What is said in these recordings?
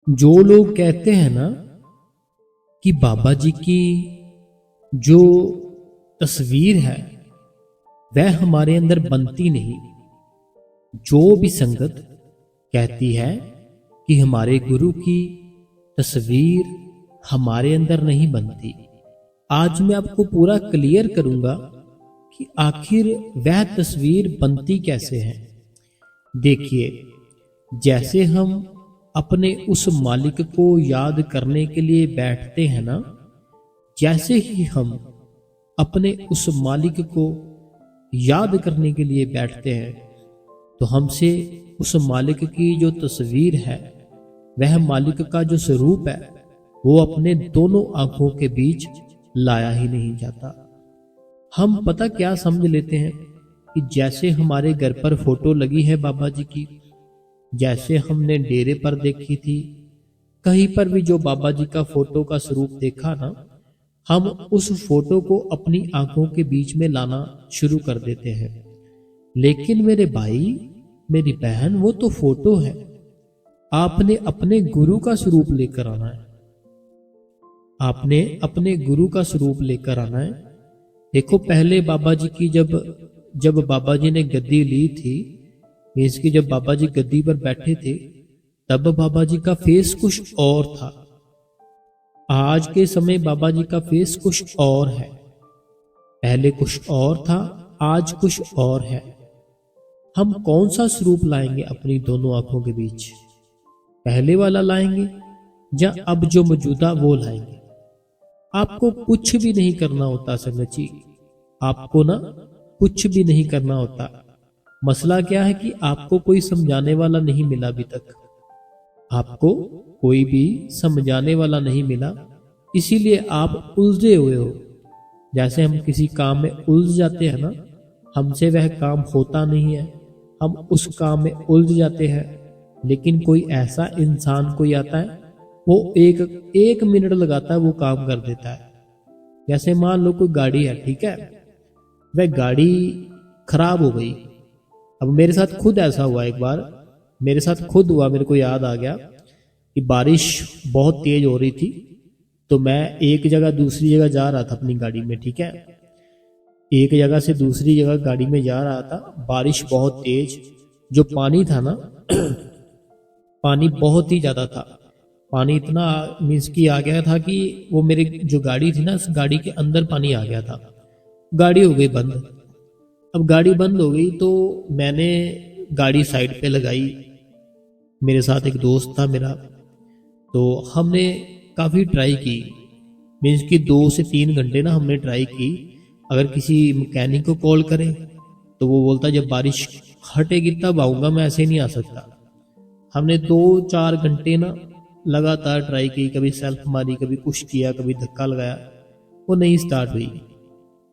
जो लोग कहते हैं ना कि बाबा जी की जो तस्वीर है वह हमारे अंदर बनती नहीं। जो भी संगत कहती है कि हमारे गुरु की तस्वीर हमारे अंदर नहीं बनती, आज मैं आपको पूरा क्लियर करूंगा कि आखिर वह तस्वीर बनती कैसे है। देखिए, जैसे हम अपने उस मालिक को याद करने के लिए बैठते हैं ना, जैसे ही हम अपने उस मालिक को याद करने के लिए बैठते हैं तो हमसे उस मालिक की जो तस्वीर है, वह मालिक का जो स्वरूप है, वो अपने दोनों आंखों के बीच लाया ही नहीं जाता। हम पता क्या समझ लेते हैं कि जैसे हमारे घर पर फोटो लगी है बाबा जी की, जैसे हमने डेरे पर देखी थी, कहीं पर भी जो बाबा जी का फोटो का स्वरूप देखा ना, हम उस फोटो को अपनी आंखों के बीच में लाना शुरू कर देते हैं। लेकिन मेरे भाई, मेरी बहन, वो तो फोटो है। आपने अपने गुरु का स्वरूप लेकर आना है। आपने अपने गुरु का स्वरूप लेकर आना है। देखो, पहले बाबा जी की जब जब बाबा जी ने गद्दी ली थी, मीन्स की जब बाबा जी गद्दी पर बैठे थे, तब बाबा जी का फेस कुछ और था। आज के समय बाबा जी का फेस कुछ और है। पहले कुछ और था, आज कुछ और है। हम कौन सा स्वरूप लाएंगे अपनी दोनों आंखों के बीच? पहले वाला लाएंगे या अब जो मौजूदा वो लाएंगे? आपको कुछ भी नहीं करना होता संगत जी, आपको ना कुछ भी नहीं करना होता। मसला क्या है कि आपको कोई समझाने वाला नहीं मिला अभी तक। आपको कोई भी समझाने वाला नहीं मिला, इसीलिए आप उलझे हुए हो। जैसे हम किसी काम में उलझ जाते हैं ना, हमसे वह काम होता नहीं है, हम उस काम में उलझ जाते हैं। लेकिन कोई ऐसा इंसान कोई आता है, वो एक एक मिनट लगाता है, वो काम कर देता है। जैसे मान लो कोई गाड़ी है, ठीक है, वह गाड़ी खराब हो गई। अब मेरे साथ खुद ऐसा हुआ, एक बार मेरे साथ खुद हुआ, मेरे को याद आ गया कि बारिश बहुत तेज हो रही थी, तो मैं एक जगह दूसरी जगह जा रहा था अपनी गाड़ी में, ठीक है, एक जगह से दूसरी जगह गाड़ी में जा रहा था। बारिश बहुत तेज, जो पानी था ना पानी बहुत ही ज्यादा था। पानी इतना मीन्स की आ गया था कि वो मेरी जो गाड़ी थी ना, उस गाड़ी के अंदर पानी आ गया था। गाड़ी हो गई बंद। अब गाड़ी बंद हो गई तो मैंने गाड़ी साइड पे लगाई। मेरे साथ एक दोस्त था मेरा, तो हमने काफ़ी ट्राई की, मीन्स कि 2 से 3 घंटे ना हमने ट्राई की। अगर किसी मैकेनिक को कॉल करें तो वो बोलता जब बारिश हटेगी तब आऊँगा, मैं ऐसे नहीं आ सकता। हमने 2-4 घंटे ना लगातार ट्राई की, कभी सेल्फ मारी, कभी कुछ किया, कभी धक्का लगाया, वो नहीं स्टार्ट हुई।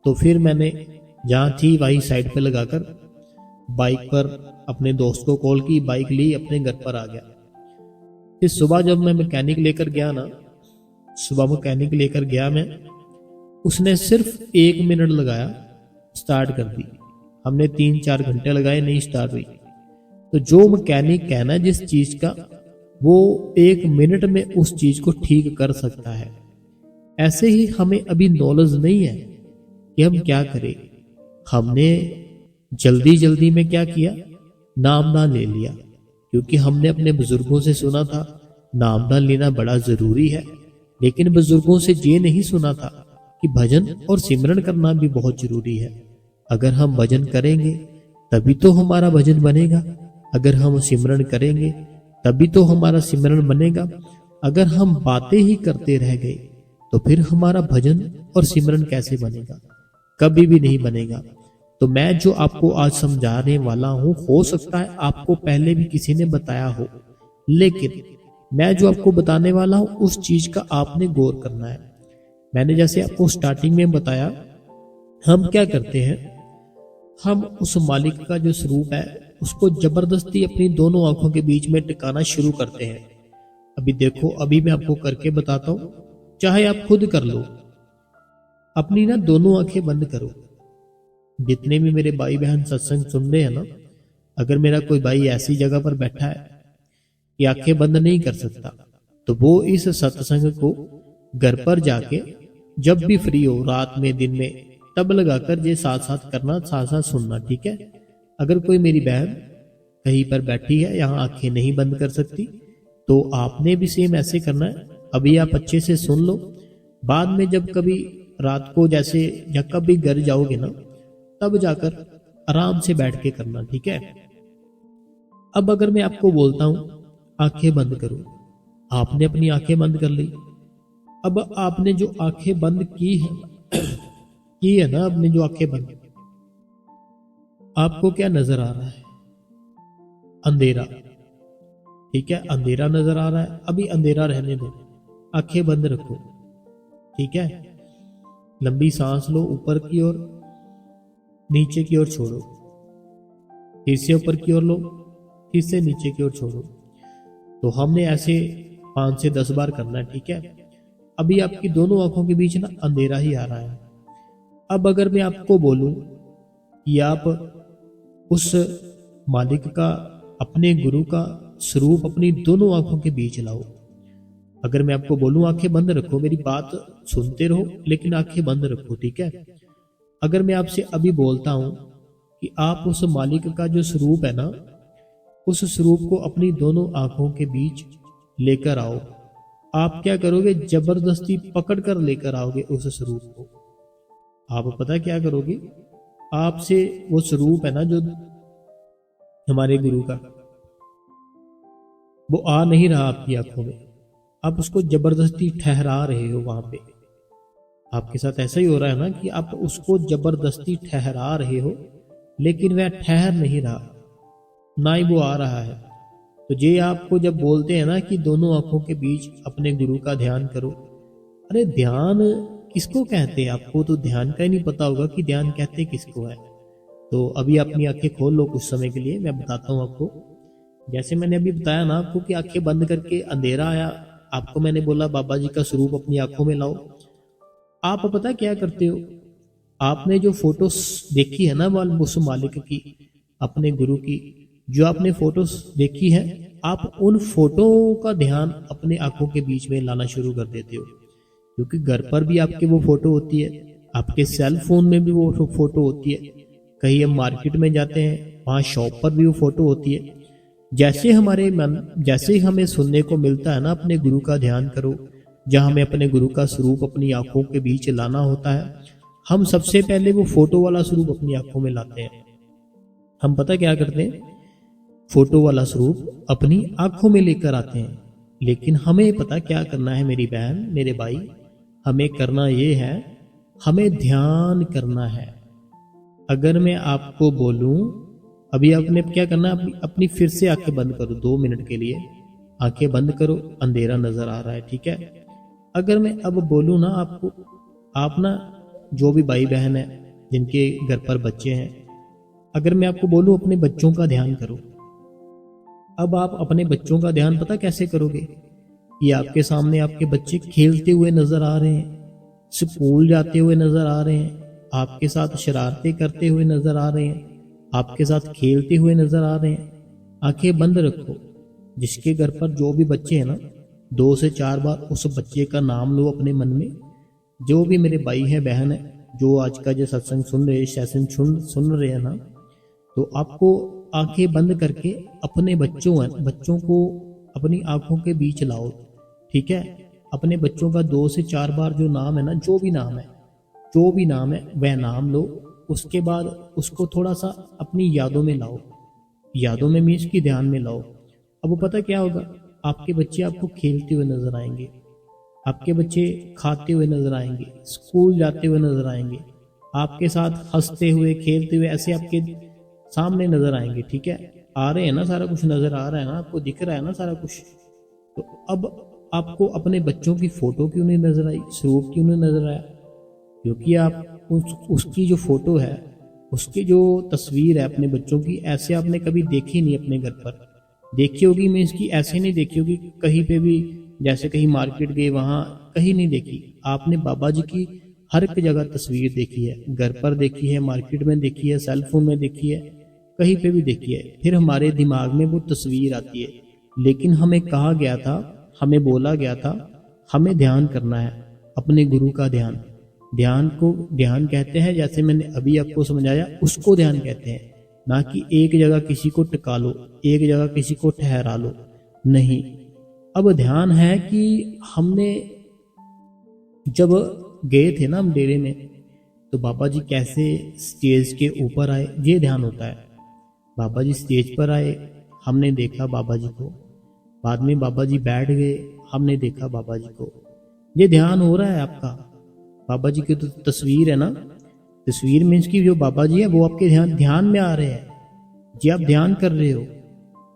तो फिर मैंने जहाँ थी वहीं साइड पे लगाकर बाइक पर अपने दोस्त को कॉल की, बाइक ली, अपने घर पर आ गया। फिर सुबह जब मैं मैकेनिक लेकर गया ना, सुबह मैकेनिक लेकर गया मैं, उसने सिर्फ 1 मिनट लगाया, स्टार्ट कर दी। हमने 3-4 घंटे लगाए, नहीं स्टार्ट हुई। तो जो मैकेनिक है ना जिस चीज का, वो 1 मिनट में उस चीज को ठीक कर सकता है। ऐसे ही हमें अभी नॉलेज नहीं है कि हम क्या करें। हमने जल्दी जल्दी में क्या किया, नामदान ले लिया, क्योंकि हमने अपने बुजुर्गों से सुना था नामदान लेना बड़ा जरूरी है। लेकिन बुजुर्गों से ये नहीं सुना था कि भजन और सिमरन करना भी बहुत जरूरी है। अगर हम भजन करेंगे तभी तो हमारा भजन बनेगा, अगर हम सिमरन करेंगे तभी तो हमारा सिमरन बनेगा। अगर हम बातें ही करते रह गए तो फिर हमारा भजन और सिमरन कैसे बनेगा? कभी भी नहीं बनेगा। तो मैं जो आपको आज समझाने वाला हूं, हो सकता है आपको पहले भी किसी ने बताया हो, लेकिन मैं जो आपको बताने वाला हूं उस चीज का आपने गौर करना है। मैंने जैसे आपको स्टार्टिंग में बताया, हम क्या करते हैं, हम उस मालिक का जो स्वरूप है उसको जबरदस्ती अपनी दोनों आंखों के बीच में टिकाना शुरू करते हैं। अभी देखो, अभी मैं आपको करके बताता हूं, चाहे आप खुद कर लो। अपनी ना दोनों आंखें बंद करो। जितने भी मेरे भाई बहन सत्संग सुन रहे हैं ना, अगर मेरा कोई भाई ऐसी जगह पर बैठा है कि आंखें बंद नहीं कर सकता, तो वो इस सत्संग को घर पर जाके जब भी फ्री हो, रात में दिन में, तब लगाकर ये साथ साथ करना, साथ साथ सुनना, ठीक है। अगर कोई मेरी बहन कहीं पर बैठी है, यहाँ आंखें नहीं बंद कर सकती, तो आपने भी सेम ऐसे करना है। अभी आप अच्छे से सुन लो, बाद में जब कभी रात को जैसे या कभी घर जाओगे ना, तब जाकर आराम से बैठ के करना, ठीक है। अब अगर मैं आपको बोलता हूं आंखें बंद करो, आपने अपनी आंखें बंद कर ली। अब आपने जो आंखें बंद की है ना, आपने जो आंखें बंद, आपको क्या नजर आ रहा है? अंधेरा, ठीक है, अंधेरा नजर आ रहा है। अभी अंधेरा रहने दो, आंखें बंद रखो, ठीक है। लंबी सांस लो, ऊपर की ओर, नीचे की ओर छोड़ो, फिर से ऊपर की ओर लो, फिर से नीचे की ओर छोड़ो। तो हमने ऐसे 5 से 10 बार करना है, ठीक है। अभी आपकी दोनों आंखों के बीच ना अंधेरा ही आ रहा है। अब अगर मैं आपको बोलूं कि आप उस मालिक का, अपने गुरु का स्वरूप अपनी दोनों आंखों के बीच लाओ। अगर मैं आपको बोलूं आंखें बंद रखो, मेरी बात सुनते रहो लेकिन आंखें बंद रखो, ठीक है। अगर मैं आपसे अभी बोलता हूं कि आप उस मालिक का जो स्वरूप है ना, उस स्वरूप को अपनी दोनों आंखों के बीच लेकर आओ, आप क्या करोगे? जबरदस्ती पकड़ कर लेकर आओगे उस स्वरूप को। आप पता क्या करोगे? आपसे वो स्वरूप है ना जो हमारे गुरु का, वो आ नहीं रहा आपकी आंखों में, आप उसको जबरदस्ती ठहरा रहे हो वहां पे। आपके साथ ऐसा ही हो रहा है ना कि आप उसको जबरदस्ती ठहरा रहे हो, लेकिन वह ठहर नहीं रहा, ना ही वो आ रहा है। तो ये आपको जब बोलते हैं ना कि दोनों आंखों के बीच अपने गुरु का ध्यान करो, अरे ध्यान किसको कहते हैं? आपको तो ध्यान का ही नहीं पता होगा कि ध्यान कहते किसको है। तो अभी अपनी आंखें खोल लो कुछ समय के लिए, मैं बताता हूँ आपको। जैसे मैंने अभी बताया ना आपको कि आंखें बंद करके अंधेरा आया, आपको मैंने बोला बाबा जी का स्वरूप अपनी आंखों में लाओ। आप पता क्या करते हो? आपने जो फोटोस देखी है ना उस मालिक की, अपने गुरु की, जो आपने फोटोस देखी है, आप उन फोटो का ध्यान अपने आंखों के बीच में लाना शुरू कर देते हो। क्योंकि घर पर भी आपके वो फोटो होती है, आपके सेल फोन में भी वो फोटो होती है, कहीं हम मार्केट में जाते हैं वहां शॉप पर भी वो फोटो होती है। जैसे हमारे मन, जैसे ही हमें सुनने को मिलता है ना अपने गुरु का ध्यान करो, जहां हमें अपने गुरु का स्वरूप अपनी आंखों के बीच लाना होता है, हम सबसे पहले वो फोटो वाला स्वरूप अपनी आंखों में लाते हैं। हम पता क्या करते हैं? फोटो वाला स्वरूप अपनी आंखों में लेकर आते हैं। लेकिन हमें पता क्या करना है मेरी बहन, मेरे भाई, हमें करना ये है, हमें ध्यान करना है। अगर मैं आपको बोलूं, अभी आपने क्या करना है, अपनी फिर से आंखें बंद करो 2 मिनट के लिए, आंखें बंद करो, अंधेरा नजर आ रहा है, ठीक है। अगर मैं अब बोलूं ना आपको, आप ना जो भी भाई बहन है जिनके घर पर बच्चे हैं, अगर मैं आपको बोलूं अपने बच्चों का ध्यान करो, अब आप अपने बच्चों का ध्यान पता कैसे करोगे? कि आपके सामने आपके बच्चे खेलते हुए नजर आ रहे हैं, स्कूल जाते हुए नजर आ रहे हैं, आपके साथ शरारतें करते हुए नजर आ रहे हैं, आपके साथ खेलते हुए नजर आ रहे हैं। आंखें बंद रखो। जिसके घर पर जो भी बच्चे हैं ना, 2 से 4 बार उस बच्चे का नाम लो अपने मन में। जो भी मेरे भाई है बहन है जो आज का जो सत्संग सुन रहे, सेशन सुन रहे हैं ना, तो आपको आंखें बंद करके अपने बच्चों को अपनी आंखों के बीच लाओ, ठीक है। अपने बच्चों का 2 से 4 बार जो नाम है ना, जो भी नाम है वह नाम लो। उसके बाद उसको थोड़ा सा अपनी यादों में लाओ, यादों में मीन्स की ध्यान में लाओ। अब वो पता क्या होगा? आपके बच्चे आपको खेलते हुए नजर आएंगे, आपके बच्चे खाते हुए नजर आएंगे, स्कूल जाते हुए नजर आएंगे, आपके साथ हंसते हुए खेलते हुए ऐसे आपके सामने नजर आएंगे, ठीक है। आ रहे हैं ना, सारा कुछ नजर आ रहा है ना, आपको दिख रहा है ना सारा कुछ। तो अब आपको अपने बच्चों की फोटो क्यों नहीं नजर आई, स्वरूप क्यों नहीं नजर आया? क्योंकि आप उसकी जो फोटो है, उसकी जो तस्वीर है अपने बच्चों की, ऐसे आपने कभी देखी नहीं अपने घर पर। देखी होगी मीन्स की ऐसे नहीं देखी होगी कहीं पे भी, जैसे कहीं मार्केट गए वहां कहीं नहीं देखी आपने। बाबा जी की हर एक जगह तस्वीर देखी है, घर पर देखी है, मार्केट में देखी है, सेल फोन में देखी है, कहीं पे भी देखी है। फिर हमारे दिमाग में वो तस्वीर आती है। लेकिन हमें कहा गया था हमें बोला गया था हमें ध्यान करना है, अपने गुरु का ध्यान। ध्यान को ध्यान कहते हैं, जैसे मैंने अभी आपको समझाया, उसको ध्यान कहते हैं, ना कि एक जगह किसी को टिका लो, एक जगह किसी को ठहरा लो, नहीं। अब ध्यान है कि हमने जब गए थे ना हम डेरे में, तो बाबा जी कैसे स्टेज के ऊपर आए, ये ध्यान होता है। बाबा जी स्टेज पर आए, हमने देखा बाबा जी को, बाद में बाबा जी बैठ गए, हमने देखा बाबा जी को, ये ध्यान हो रहा है आपका। बाबा जी की तो तस्वीर है ना, तस्वीर मीन्स की जो बाबा जी है वो आपके ध्यान में आ रहे हैं जी, आप ध्यान कर रहे हो।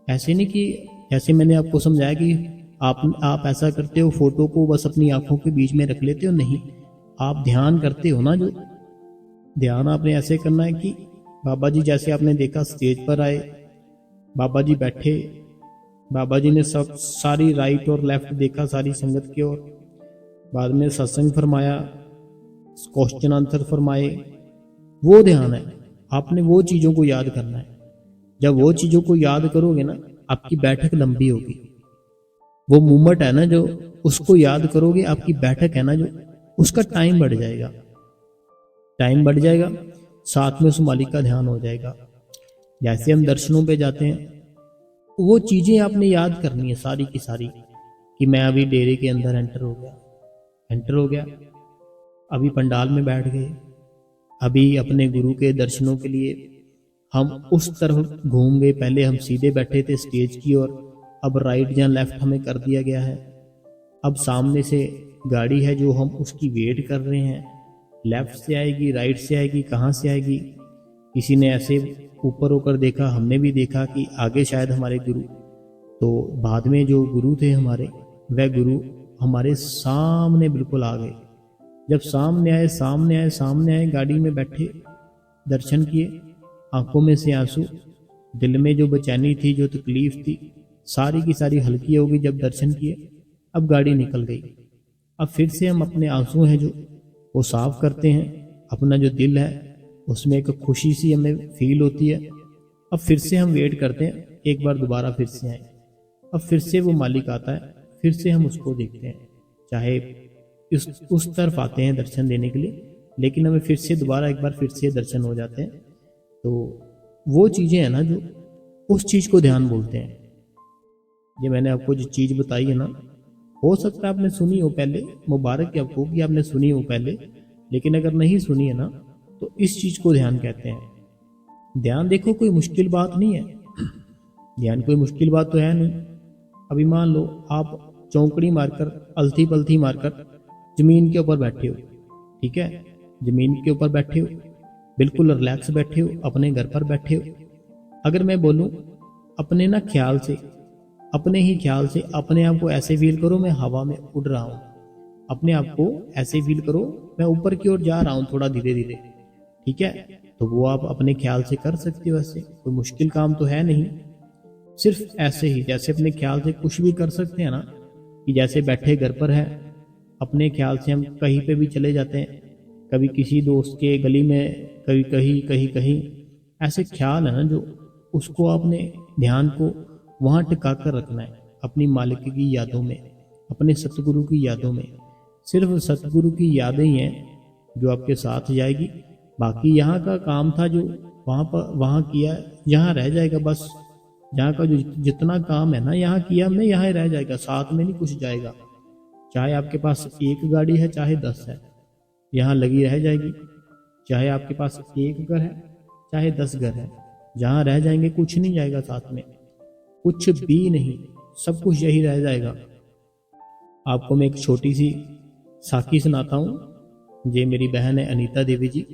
ऐसे नहीं कि जैसे मैंने आपको समझाया कि आप ऐसा करते हो, फोटो को बस अपनी आंखों के बीच में रख लेते हो, नहीं, आप ध्यान करते हो ना। जो ध्यान आपने ऐसे करना है कि बाबा जी जैसे आपने देखा स्टेज पर आए, बाबा जी बैठे, बाबा जी ने सब सारी राइट और लेफ्ट देखा सारी संगत की ओर, बाद में सत्संग फरमाया, क्वेश्चन आंसर फरमाए, वो ध्यान है। आपने वो चीजों को याद करना है। जब वो चीजों को याद करोगे ना, आपकी बैठक लंबी होगी। वो मूवमेंट है ना जो, उसको याद करोगे, आपकी बैठक है ना जो, उसका टाइम बढ़ जाएगा, टाइम बढ़ जाएगा, साथ में उस मालिक का ध्यान हो जाएगा। जैसे हम दर्शनों पे जाते हैं, वो चीजें आपने याद करनी है सारी की सारी, कि मैं अभी डेरे के अंदर एंटर हो गया, अभी पंडाल में बैठ गए, अभी अपने गुरु के दर्शनों के लिए हम उस तरफ घूम गए। पहले हम सीधे बैठे थे स्टेज की ओर, अब राइट या लेफ्ट हमें कर दिया गया है। अब सामने से गाड़ी है जो हम उसकी वेट कर रहे हैं, लेफ्ट से आएगी, राइट से आएगी, कहाँ से आएगी। किसी ने ऐसे ऊपर होकर देखा, हमने भी देखा कि आगे शायद हमारे गुरु, तो बाद में जो गुरु थे हमारे, वह गुरु हमारे सामने बिल्कुल आ गए। जब सामने आए, गाड़ी में बैठे, दर्शन किए, आंखों में से आंसू, दिल में जो बेचैनी थी, जो तकलीफ थी, सारी की सारी हल्की हो गई जब दर्शन किए। अब गाड़ी निकल गई, अब फिर से हम अपने आंसू हैं जो वो साफ करते हैं, अपना जो दिल है उसमें एक खुशी सी हमें फील होती है। अब फिर से हम वेट करते हैं, एक बार दोबारा फिर से आए, अब फिर से वो मालिक आता है, फिर से हम उसको देखते हैं, चाहे उस तरफ आते हैं दर्शन देने के लिए, लेकिन हमें फिर से दोबारा एक बार फिर से दर्शन हो जाते हैं। तो वो चीज़ें हैं ना जो, उस चीज़ को ध्यान बोलते हैं। ये मैंने आपको जो चीज़ बताई है ना, हो सकता है आपने सुनी हो पहले, मुबारक है आपको कि आपने सुनी हो पहले, लेकिन अगर नहीं सुनी है ना, तो इस चीज़ को ध्यान कहते हैं। ध्यान देखो कोई मुश्किल बात नहीं है, ध्यान कोई मुश्किल बात तो है नहीं। अभी मान लो आप चौंकड़ी मारकर, अलथी पलथी मारकर जमीन के ऊपर बैठे हो, ठीक है, जमीन के ऊपर बैठे हो, बिल्कुल रिलैक्स बैठे हो, अपने घर पर बैठे हो। अगर मैं बोलूं अपने ना ख्याल से, अपने ही ख्याल से अपने आप को ऐसे फील करो मैं हवा में उड़ रहा हूं, अपने आप को ऐसे फील करो मैं ऊपर की ओर जा रहा हूं थोड़ा धीरे धीरे, ठीक है, तो वो आप अपने ख्याल से कर सकते हो। ऐसे कोई मुश्किल काम तो है नहीं, सिर्फ ऐसे ही जैसे अपने ख्याल से कुछ भी कर सकते हैं ना, कि जैसे बैठे घर पर है, अपने ख्याल से हम कहीं पे भी चले जाते हैं, कभी किसी दोस्त के गली में, कभी कहीं ऐसे ख्याल है ना जो, उसको आपने ध्यान को वहाँ टिका कर रखना है, अपनी मालिक की यादों में, अपने सतगुरु की यादों में। सिर्फ सतगुरु की यादें ही हैं जो आपके साथ जाएगी, बाकी यहाँ का काम था जो वहाँ किया, यहाँ रह जाएगा बस। यहाँ का जो जितना काम है ना यहाँ किया हमने, यहाँ ही रह जाएगा, साथ में नहीं कुछ जाएगा। चाहे आपके पास एक गाड़ी है चाहे 10 है, यहाँ लगी रह जाएगी। चाहे आपके पास एक घर है चाहे 10 घर है, जहाँ रह जाएंगे, कुछ नहीं जाएगा साथ में, कुछ भी नहीं, सब कुछ यही रह जाएगा। आपको मैं एक छोटी सी साखी सुनाता हूँ। ये मेरी बहन है अनीता देवी जी,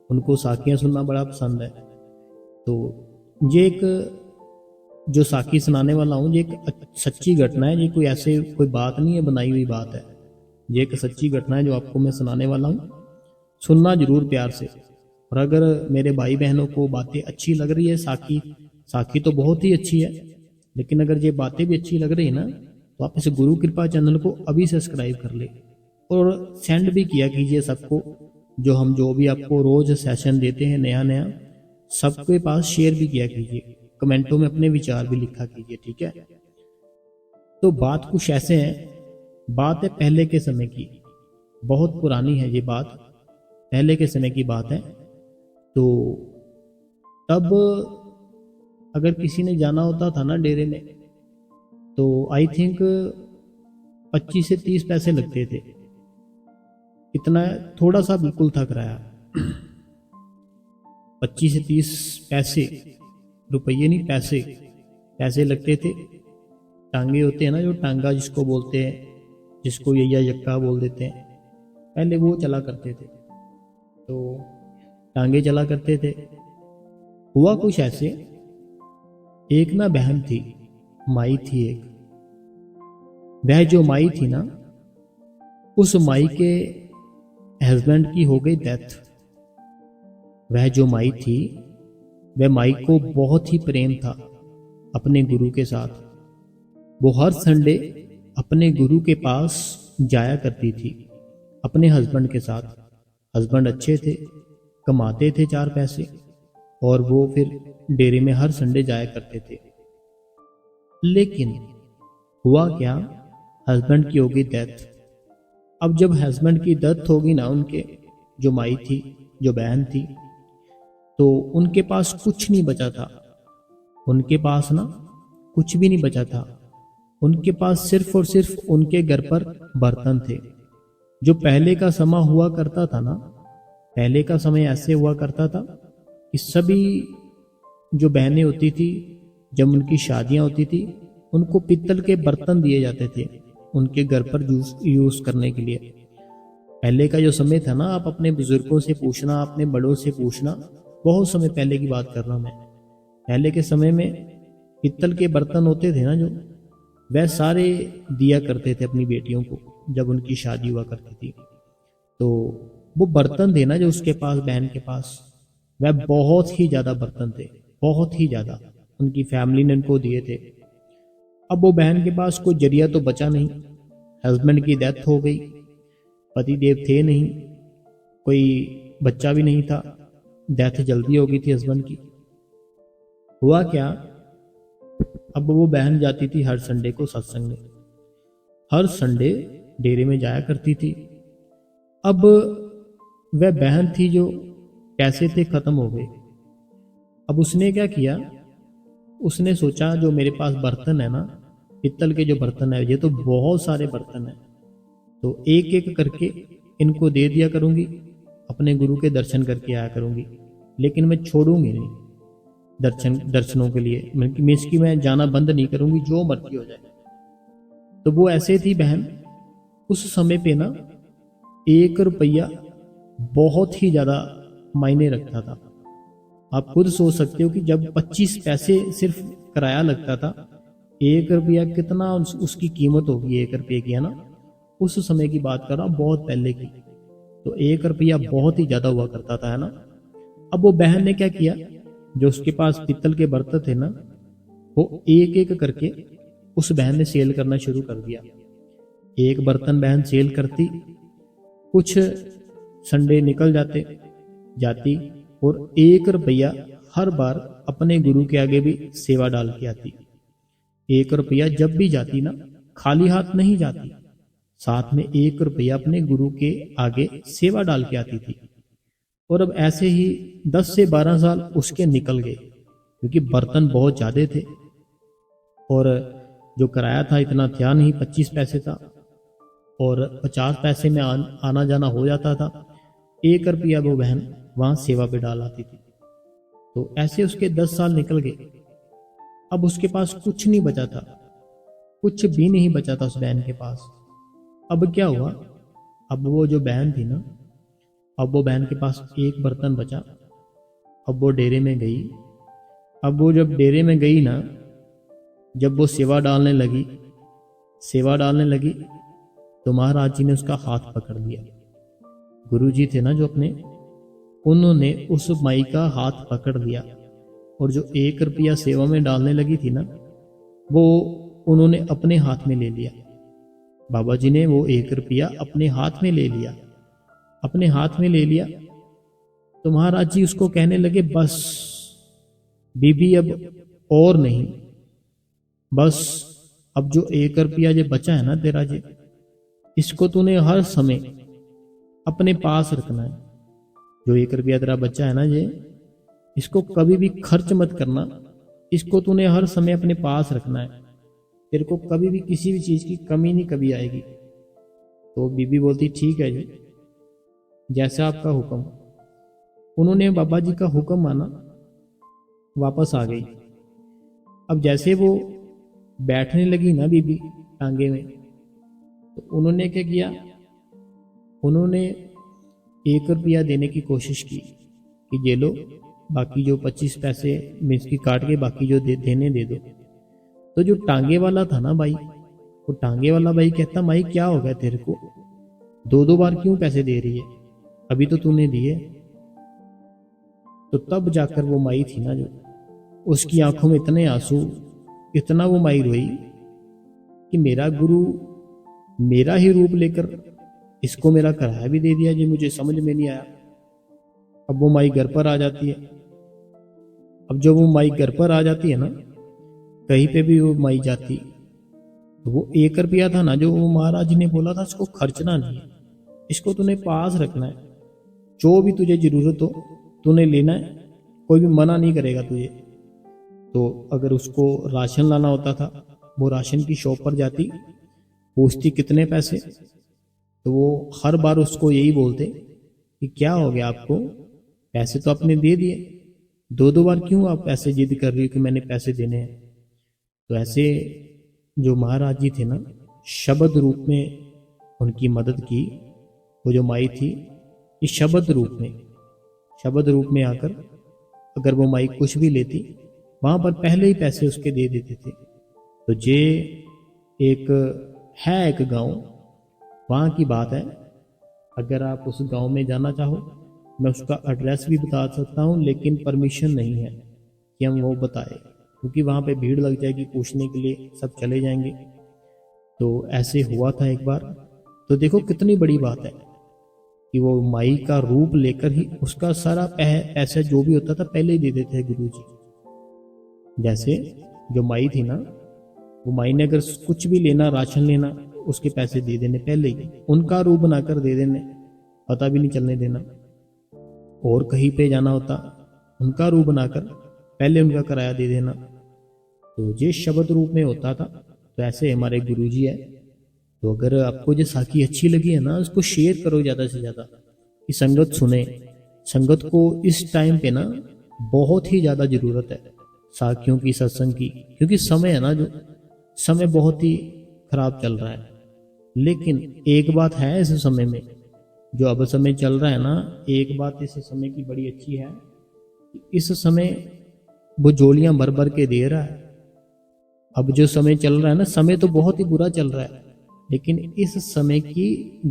उनको साखियाँ सुनना बड़ा पसंद है। तो ये एक जो साखी सुनाने वाला हूँ, ये एक सच्ची घटना है, ये कोई ऐसे कोई बात नहीं है, बनाई हुई बात है। ये एक सच्ची घटना है जो आपको मैं सुनाने वाला हूँ, सुनना जरूर प्यार से। और अगर मेरे भाई बहनों को बातें अच्छी लग रही है, साखी तो बहुत ही अच्छी है, लेकिन अगर ये बातें भी अच्छी लग रही है ना, तो आप इस गुरु कृपा चैनल को अभी सब्सक्राइब कर ले और सेंड भी किया कीजिए सबको। जो भी आपको रोज सेशन देते हैं नया सबके पास शेयर भी किया कीजिए, कमेंटों में अपने विचार भी लिखा कीजिए, ठीक है। तो बात कुछ ऐसे है, बात है पहले के समय की, बहुत पुरानी है ये बात, पहले के समय की बात है। तो तब अगर किसी ने जाना होता था ना डेरे में, तो आई थिंक 25 से 30 पैसे लगते थे, इतना थोड़ा सा बिल्कुल था किराया। 25 से 30 पैसे, रुपये नहीं, पैसे पैसे लगते थे। टांगे होते हैं ना, जो टांगा जिसको बोलते हैं, जिसको यया यक्का बोल देते हैं, पहले वो चला करते थे। तो टांगे चला करते थे। हुआ कुछ ऐसे, एक ना बहन थी, माई थी एक। वह जो माई थी ना, उस माई के हस्बैंड की हो गई डेथ। वह जो माई थी, वह माई को बहुत ही प्रेम था अपने गुरु के साथ। वो हर संडे अपने गुरु के पास जाया करती थी अपने हस्बैंड के साथ। हस्बैंड अच्छे थे, कमाते थे 4 पैसे, और वो फिर डेरे में हर संडे जाया करते थे। लेकिन हुआ क्या, हस्बैंड की होगी डेथ। अब जब हस्बैंड की डेथ होगी ना, उनके जो माई थी, जो बहन थी, तो उनके पास कुछ नहीं बचा था। उनके पास ना कुछ भी नहीं बचा था। उनके पास सिर्फ और सिर्फ उनके घर पर बर्तन थे। जो पहले का समय हुआ करता था ना, पहले का समय ऐसे हुआ करता था कि सभी जो बहनें होती थी, जब उनकी शादियां होती थी, उनको पित्तल के बर्तन दिए जाते थे उनके घर पर यूज करने के लिए। पहले का जो समय था ना, आप अपने बुजुर्गों से पूछना, अपने बड़ों से पूछना, बहुत समय पहले की बात कर रहा हूं मैं। पहले के समय में पित्तल के बर्तन होते थे ना, जो वह सारे दिया करते थे अपनी बेटियों को जब उनकी शादी हुआ करती थी। तो वो बर्तन थे ना जो उसके पास, बहन के पास, वह बहुत ही ज्यादा बर्तन थे, बहुत ही ज्यादा उनकी फैमिली ने उनको दिए थे। अब वो बहन के पास कोई जरिया तो बचा नहीं, हस्बैंड की डेथ हो गई, पति देव थे नहीं, कोई बच्चा भी नहीं था, डेथ जल्दी हो गई थी हस्बैंड की। हुआ क्या, अब वो बहन जाती थी हर संडे को सत्संग में, हर संडे डेरे में जाया करती थी। अब वह बहन थी जो पैसे थे खत्म हो गए। अब उसने क्या किया, उसने सोचा जो मेरे पास बर्तन है ना, पित्तल के जो बर्तन है, ये तो बहुत सारे बर्तन है, तो एक एक करके इनको दे दिया करूंगी, अपने गुरु के दर्शन करके आया करूंगी, लेकिन मैं छोड़ूंगी नहीं दर्शनों के लिए, मीन्स की मैं जाना बंद नहीं करूंगी, जो मर्जी हो जाए। तो वो ऐसे थी बहन, उस समय पे ना 1 रुपया बहुत ही ज्यादा मायने रखता था। आप खुद सोच सकते हो कि जब 25 पैसे सिर्फ किराया लगता था, 1 रुपया कितना उसकी कीमत होगी, 1 रुपये की, है ना। उस समय की बात कर रहा हूं, बहुत पहले की। तो 1 रुपया बहुत ही ज्यादा हुआ करता था, है ना। अब वो बहन ने क्या किया, जो उसके पास पित्तल के बर्तन थे ना, वो एक एक करके उस बहन ने सेल करना शुरू कर दिया। एक बर्तन बहन सेल करती, कुछ संडे निकल जाती और 1 रुपया हर बार अपने गुरु के आगे भी सेवा डाल के आती। 1 रुपया जब भी जाती ना, खाली हाथ नहीं जाती, साथ में 1 रुपया अपने गुरु के आगे सेवा डाल के आती थी। और अब ऐसे ही 10 से 12 साल उसके निकल गए, क्योंकि बर्तन बहुत ज्यादा थे और जो किराया था इतना था नहीं, 25 पैसे था और 50 पैसे में आना जाना हो जाता था। 1 रुपया वो बहन वहां सेवा पे डाल आती थी। तो ऐसे उसके 10 साल निकल गए। अब उसके पास कुछ नहीं बचा था, कुछ भी नहीं बचा था उस बहन के पास। अब क्या हुआ, अब वो जो बहन थी ना, अब वो बहन के पास एक बर्तन बचा। अब वो डेरे में गई। अब वो जब डेरे में गई ना, जब वो सेवा डालने लगी तो महाराज जी ने उसका हाथ पकड़ लिया। गुरु जी थे ना जो अपने, उन्होंने उस माई का हाथ पकड़ लिया और जो 1 रुपया सेवा में डालने लगी थी ना, वो उन्होंने अपने हाथ में ले लिया। बाबा जी ने वो 1 रुपया अपने हाथ में ले लिया, अपने हाथ में ले लिया। तो महाराज जी उसको कहने लगे, बस बीबी अब और नहीं, बस अब जो 1 रुपया जो बचा है ना तेरा जे, इसको तूने हर समय अपने पास रखना है। जो 1 रुपया तेरा बचा है ना जे, इसको कभी भी खर्च मत करना, इसको तूने हर समय अपने पास रखना है। तेरे को कभी भी किसी भी चीज की कमी नहीं कभी आएगी। तो बीबी बोलती ठीक है जी, जैसा आपका हुक्म। उन्होंने बाबा जी का हुक्म माना, वापस आ गई। अब जैसे वो बैठने लगी ना बीबी टांगे में, तो उन्होंने क्या किया, उन्होंने 1 रुपया देने की कोशिश की कि ये लो, बाकी जो 25 पैसे मिर्च की काट के बाकी जो देने दे दो। तो जो टांगे वाला था ना भाई, वो टांगे वाला भाई कहता, माई क्या हो गया तेरे को, 2-2 बार क्यों पैसे दे रही है, अभी तो तूने दिए। तो तब जाकर वो माई थी ना जो, उसकी आंखों में इतने आंसू, इतना वो माई रोई कि मेरा गुरु मेरा ही रूप लेकर इसको मेरा किराया भी दे दिया, जो मुझे समझ में नहीं आया। अब वो माई घर पर आ जाती है। अब जब वो माई घर पर आ जाती है ना, कहीं पे भी वो माई जाती, तो वो 1 रुपया था ना जो वो महाराज जी ने बोला था, इसको खर्चना नहीं है, इसको तूने पास रखना है, जो भी तुझे जरूरत हो तूने लेना है, कोई भी मना नहीं करेगा तुझे। तो अगर उसको राशन लाना होता था, वो राशन की शॉप पर जाती, पूछती कितने पैसे, तो वो हर बार उसको यही बोलते कि क्या हो गया आपको, पैसे तो आपने दे दिए, 2-2 बार क्यों आप पैसे जिद कर रही हो कि मैंने पैसे देने हैं। तो ऐसे जो महाराज जी थे ना, शब्द रूप में उनकी मदद की। वो जो माई थी, इस शब्द रूप में आकर अगर वो माई कुछ भी लेती, वहां पर पहले ही पैसे उसके दे देते थे। तो ये एक गांव, वहां की बात है। अगर आप उस गांव में जाना चाहो, मैं उसका एड्रेस भी बता सकता हूँ, लेकिन परमिशन नहीं है कि हम वो बताए, क्योंकि वहां पे भीड़ लग जाएगी, पूछने के लिए सब चले जाएंगे। तो ऐसे हुआ था एक बार। तो देखो कितनी बड़ी बात है कि वो माई का रूप लेकर ही उसका सारा पैसा जो भी होता था पहले ही दे देते हैं गुरु जी। जैसे जो माई थी ना, वो माई ने अगर कुछ भी लेना, राशन लेना, उसके पैसे दे देने पहले ही, उनका रूप बनाकर दे देने, पता भी नहीं चलने देना। और कहीं पे जाना होता, उनका रूप बनाकर पहले उनका किराया दे देना। तो ये शब्द रूप में होता था। तो ऐसे हमारे गुरु जी है। तो अगर आपको ये साखी अच्छी लगी है ना, उसको शेयर करो ज़्यादा से ज़्यादा, कि संगत सुने। संगत को इस टाइम पे ना बहुत ही ज़्यादा ज़रूरत है साखियों की, सत्संग की, क्योंकि समय है ना, जो समय बहुत ही खराब चल रहा है। लेकिन एक बात है इस समय में, जो अब समय चल रहा है ना, एक बात इस समय की बड़ी अच्छी है, इस समय वो जोलियां भर भर के दे रहा है। अब जो समय चल रहा है ना, समय तो बहुत ही बुरा चल रहा है, लेकिन इस समय की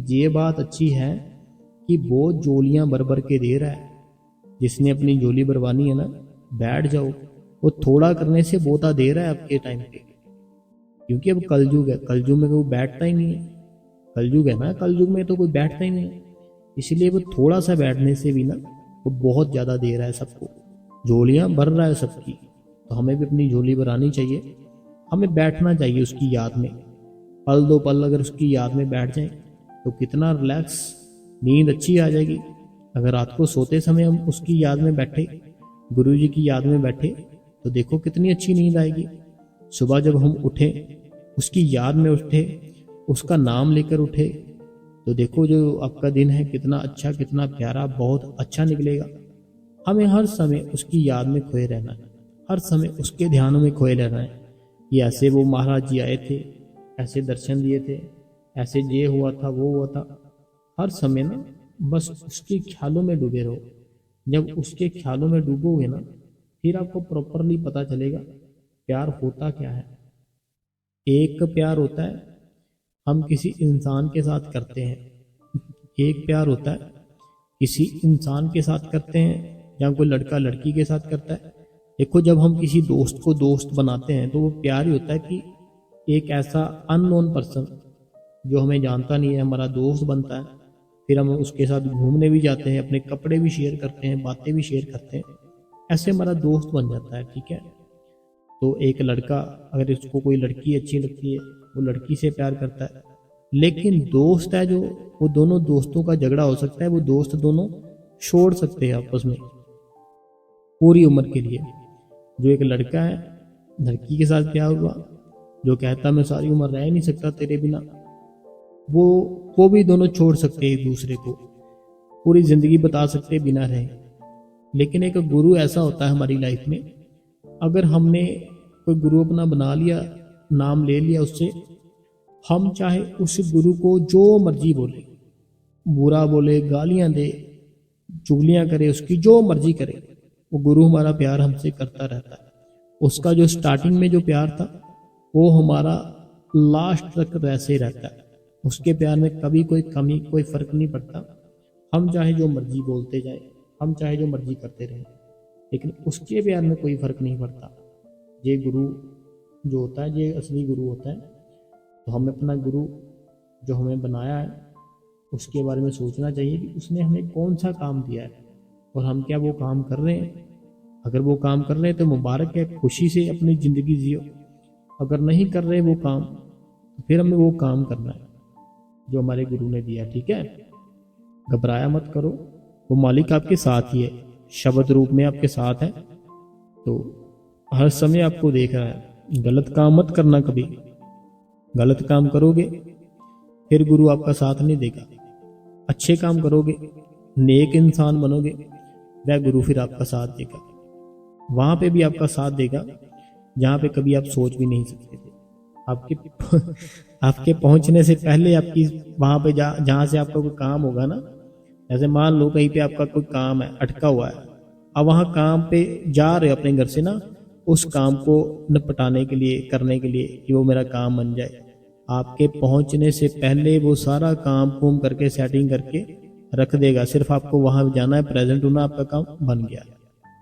ये बात अच्छी है कि वो जोलियां भर भर के दे रहा है। जिसने अपनी जोली भरवानी है ना, बैठ जाओ, वो थोड़ा करने से बहुता दे रहा है आपके टाइम पे। क्योंकि अब कलयुग है, कलयुग में कोई बैठता ही नहीं है। कलयुग है ना, कलयुग में तो कोई बैठता ही नहीं है, इसलिए वो थोड़ा सा बैठने से भी ना वो बहुत ज़्यादा दे रहा है सबको, झोलियाँ भर रहा है सबकी। तो हमें भी अपनी झोली भरानी चाहिए, हमें बैठना चाहिए उसकी याद में। पल दो पल अगर उसकी याद में बैठ जाए तो कितना रिलैक्स, नींद अच्छी आ जाएगी। अगर रात को सोते समय हम उसकी याद में बैठे, गुरु जी की याद में बैठे, तो देखो कितनी अच्छी नींद आएगी। सुबह जब हम उठे, उसकी याद में उठे, उसका नाम लेकर उठे, तो देखो जो आपका दिन है कितना अच्छा, कितना प्यारा, बहुत अच्छा निकलेगा। हमें हर समय उसकी याद में खोए रहना है, हर समय उसके ध्यान में खोए रहना है। ये ऐसे वो महाराज जी आए थे, ऐसे दर्शन दिए थे, ऐसे ये हुआ था, वो हुआ था। हर समय ना बस उसके ख्यालों में डूबे रहो। जब उसके ख्यालों में डूबोगे ना, फिर आपको प्रॉपरली पता चलेगा प्यार होता क्या है। एक प्यार होता है हम किसी इंसान के साथ करते हैं, एक प्यार होता है किसी इंसान के साथ करते हैं, या कोई लड़का लड़की के साथ करता है। देखो जब हम किसी दोस्त को दोस्त बनाते हैं तो वो प्यार ही होता है कि एक ऐसा अननोन पर्सन जो हमें जानता नहीं है हमारा दोस्त बनता है, फिर हम उसके साथ घूमने भी जाते हैं, अपने कपड़े भी शेयर करते हैं, बातें भी शेयर करते हैं, ऐसे हमारा दोस्त बन जाता है। ठीक है, तो एक लड़का अगर उसको कोई लड़की अच्छी लगती है, वो लड़की से प्यार करता है, लेकिन दोस्त है जो, वो दोनों दोस्तों का झगड़ा हो सकता है, वो दोस्त दोनों छोड़ सकते हैं आपस में पूरी उम्र के लिए। जो एक लड़का है, लड़की के साथ प्यार हुआ, जो कहता मैं सारी उम्र रह नहीं सकता तेरे बिना, वो भी दोनों छोड़ सकते हैं एक दूसरे को, पूरी जिंदगी बता सकते हैं बिना रहे। लेकिन एक गुरु ऐसा होता है हमारी लाइफ में, अगर हमने कोई गुरु अपना बना लिया, नाम ले लिया उससे, हम चाहे उस गुरु को जो मर्जी बोले, बुरा बोले, गालियां दे, चुगलियां करे, उसकी जो मर्जी करे, वो गुरु हमारा प्यार हमसे करता रहता है। उसका जो स्टार्टिंग में जो प्यार था वो हमारा लास्ट तक वैसे ही रहता है। उसके प्यार में कभी कोई कमी, कोई फर्क नहीं पड़ता। हम चाहे जो मर्जी बोलते जाए, हम चाहे जो मर्जी करते रहें, लेकिन उसके प्यार में कोई फर्क नहीं पड़ता। ये गुरु जो होता है, ये असली गुरु होता है। तो हमें अपना गुरु जो हमें बनाया है उसके बारे में सोचना चाहिए कि उसने हमें कौन सा काम दिया है और हम क्या वो काम कर रहे हैं। अगर वो काम कर रहे हैं तो मुबारक है, खुशी से अपनी ज़िंदगी जियो। अगर नहीं कर रहे वो काम, तो फिर हमें वो काम करना है जो हमारे गुरु ने दिया। ठीक है, घबराया मत करो, वो मालिक आपके साथ ही है, शब्द रूप में आपके साथ है, तो हर समय आपको देख रहा है। गलत काम मत करना कभी, गलत काम करोगे फिर गुरु आपका साथ नहीं देगा। अच्छे काम करोगे, नेक इंसान बनोगे, वह गुरु फिर आपका साथ देगा। वहां पे भी आपका साथ देगा जहां पे कभी आप सोच भी नहीं सकते थे। आपके पहुंचने से पहले आपकी वहां पे जहां से आपका कोई काम होगा ना, जैसे मान लो कहीं पे आपका कोई काम है, अटका हुआ है, अब वहां काम पे जा रहे हो अपने घर से ना, उस काम को निपटाने के लिए, करने के लिए कि वो मेरा काम बन जाए, आपके पहुंचने से पहले वो सारा काम कुम करके सेटिंग करके रख देगा। सिर्फ आपको वहां जाना है, प्रेजेंट होना, आपका काम बन गया।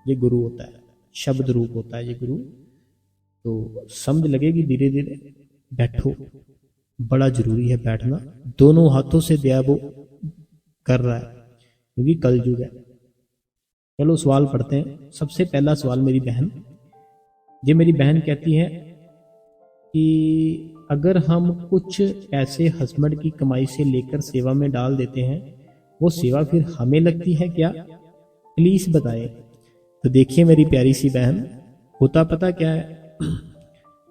ये गुरु होता है, शब्द रूप होता है ये गुरु। तो समझ लगेगी धीरे धीरे। बैठो, बड़ा जरूरी है बैठना, दोनों हाथों से दिया वो कर रहा है, क्योंकि कलयुग है। चलो सवाल पढ़ते हैं। सबसे पहला सवाल मेरी बहन, ये मेरी बहन कहती है कि अगर हम कुछ पैसे हस्बैंड की कमाई से लेकर सेवा में डाल देते हैं, वो सेवा फिर हमें लगती है क्या? प्लीज बताएं। तो देखिए मेरी प्यारी सी बहन, होता पता क्या है,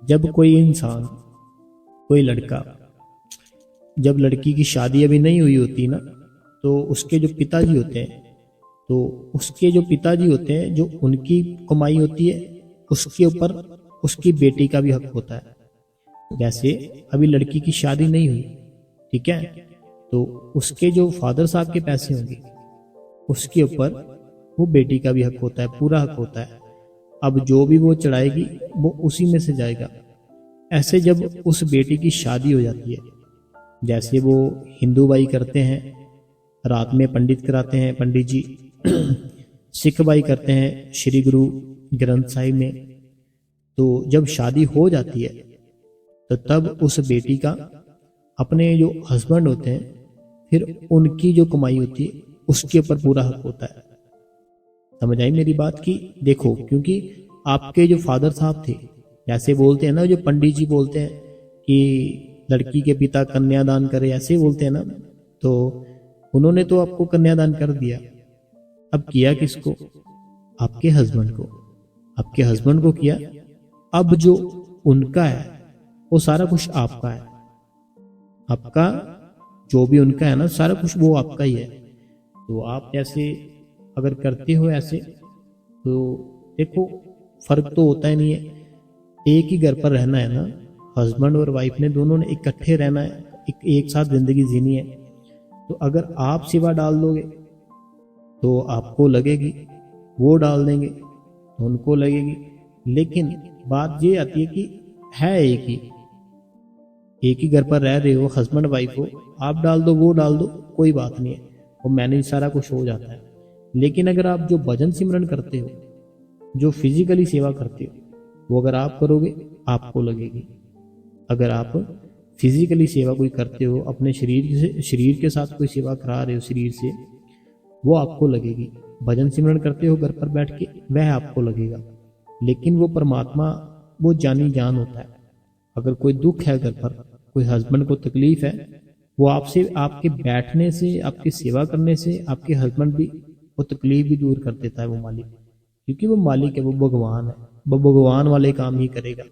जब कोई इंसान, कोई लड़का, जब लड़की की शादी अभी नहीं हुई होती ना, तो उसके जो पिताजी होते हैं, तो उसके जो पिताजी होते हैं, जो उनकी कमाई होती है उसके ऊपर उसकी बेटी का भी हक होता है। जैसे अभी लड़की की शादी नहीं हुई, ठीक है, तो उसके जो फादर साहब के पैसे होंगे उसके ऊपर वो बेटी का भी हक होता है, पूरा हक होता है। अब जो भी वो चढ़ाएगी वो उसी में से जाएगा। ऐसे जब उस बेटी की शादी हो जाती है, जैसे वो हिंदू भाई करते हैं, रात में पंडित कराते हैं पंडित जी, सिख भाई करते हैं श्री गुरु ग्रंथ साहिब में, तो जब शादी हो जाती है तो तब उस बेटी का अपने जो हस्बैंड होते हैं, फिर उनकी जो कमाई होती है उसके ऊपर पूरा हक होता है। समझ आई मेरी बात की? देखो, क्योंकि आपके जो फादर साहब थे, जैसे बोलते हैं ना, जो पंडित जी बोलते हैं कि लड़की के पिता कन्यादान करे, ऐसे बोलते हैं ना, तो उन्होंने तो आपको कन्यादान कर दिया। अब किया किसको? आपके हस्बैंड को, आपके हस्बैंड को किया। अब जो उनका है वो सारा कुछ आपका है, आपका जो भी उनका है ना, सारा कुछ वो आपका ही है। तो आप जैसे अगर करते हो ऐसे, तो देखो फर्क तो होता ही नहीं है। एक ही घर पर रहना है ना, हस्बैंड और वाइफ ने दोनों ने इकट्ठे रहना है, एक साथ जिंदगी जीनी है। तो अगर आप सेवा डाल दोगे तो आपको लगेगी, वो डाल देंगे तो उनको लगेगी। लेकिन बात ये आती है कि है एक ही घर पर रह रहे हो, हस्बैंड वाइफ हो, आप डाल दो वो डाल दो, कोई बात नहीं है, वो मैनेज सारा कुछ हो जाता है। लेकिन अगर आप जो भजन सिमरन करते हो, जो फिजिकली सेवा करते हो, वो अगर आप करोगे आपको लगेगी। अगर आप फिजिकली सेवा कोई करते हो, अपने शरीर के साथ कोई सेवा करा रहे हो शरीर से, वो आपको लगेगी। भजन सिमरन करते हो घर पर बैठ के, वह आपको लगेगा। लेकिन वो परमात्मा वो जानी जान होता है। अगर कोई दुख है घर पर, कोई हस्बैंड को तकलीफ है, वो आपसे, आपके बैठने से, आपकी सेवा करने से आपके हस्बैंड भी वो तकलीफ भी दूर कर देता है वो मालिक। क्योंकि वो मालिक है, वो भगवान है, वो भगवान वाले काम ही करेगा।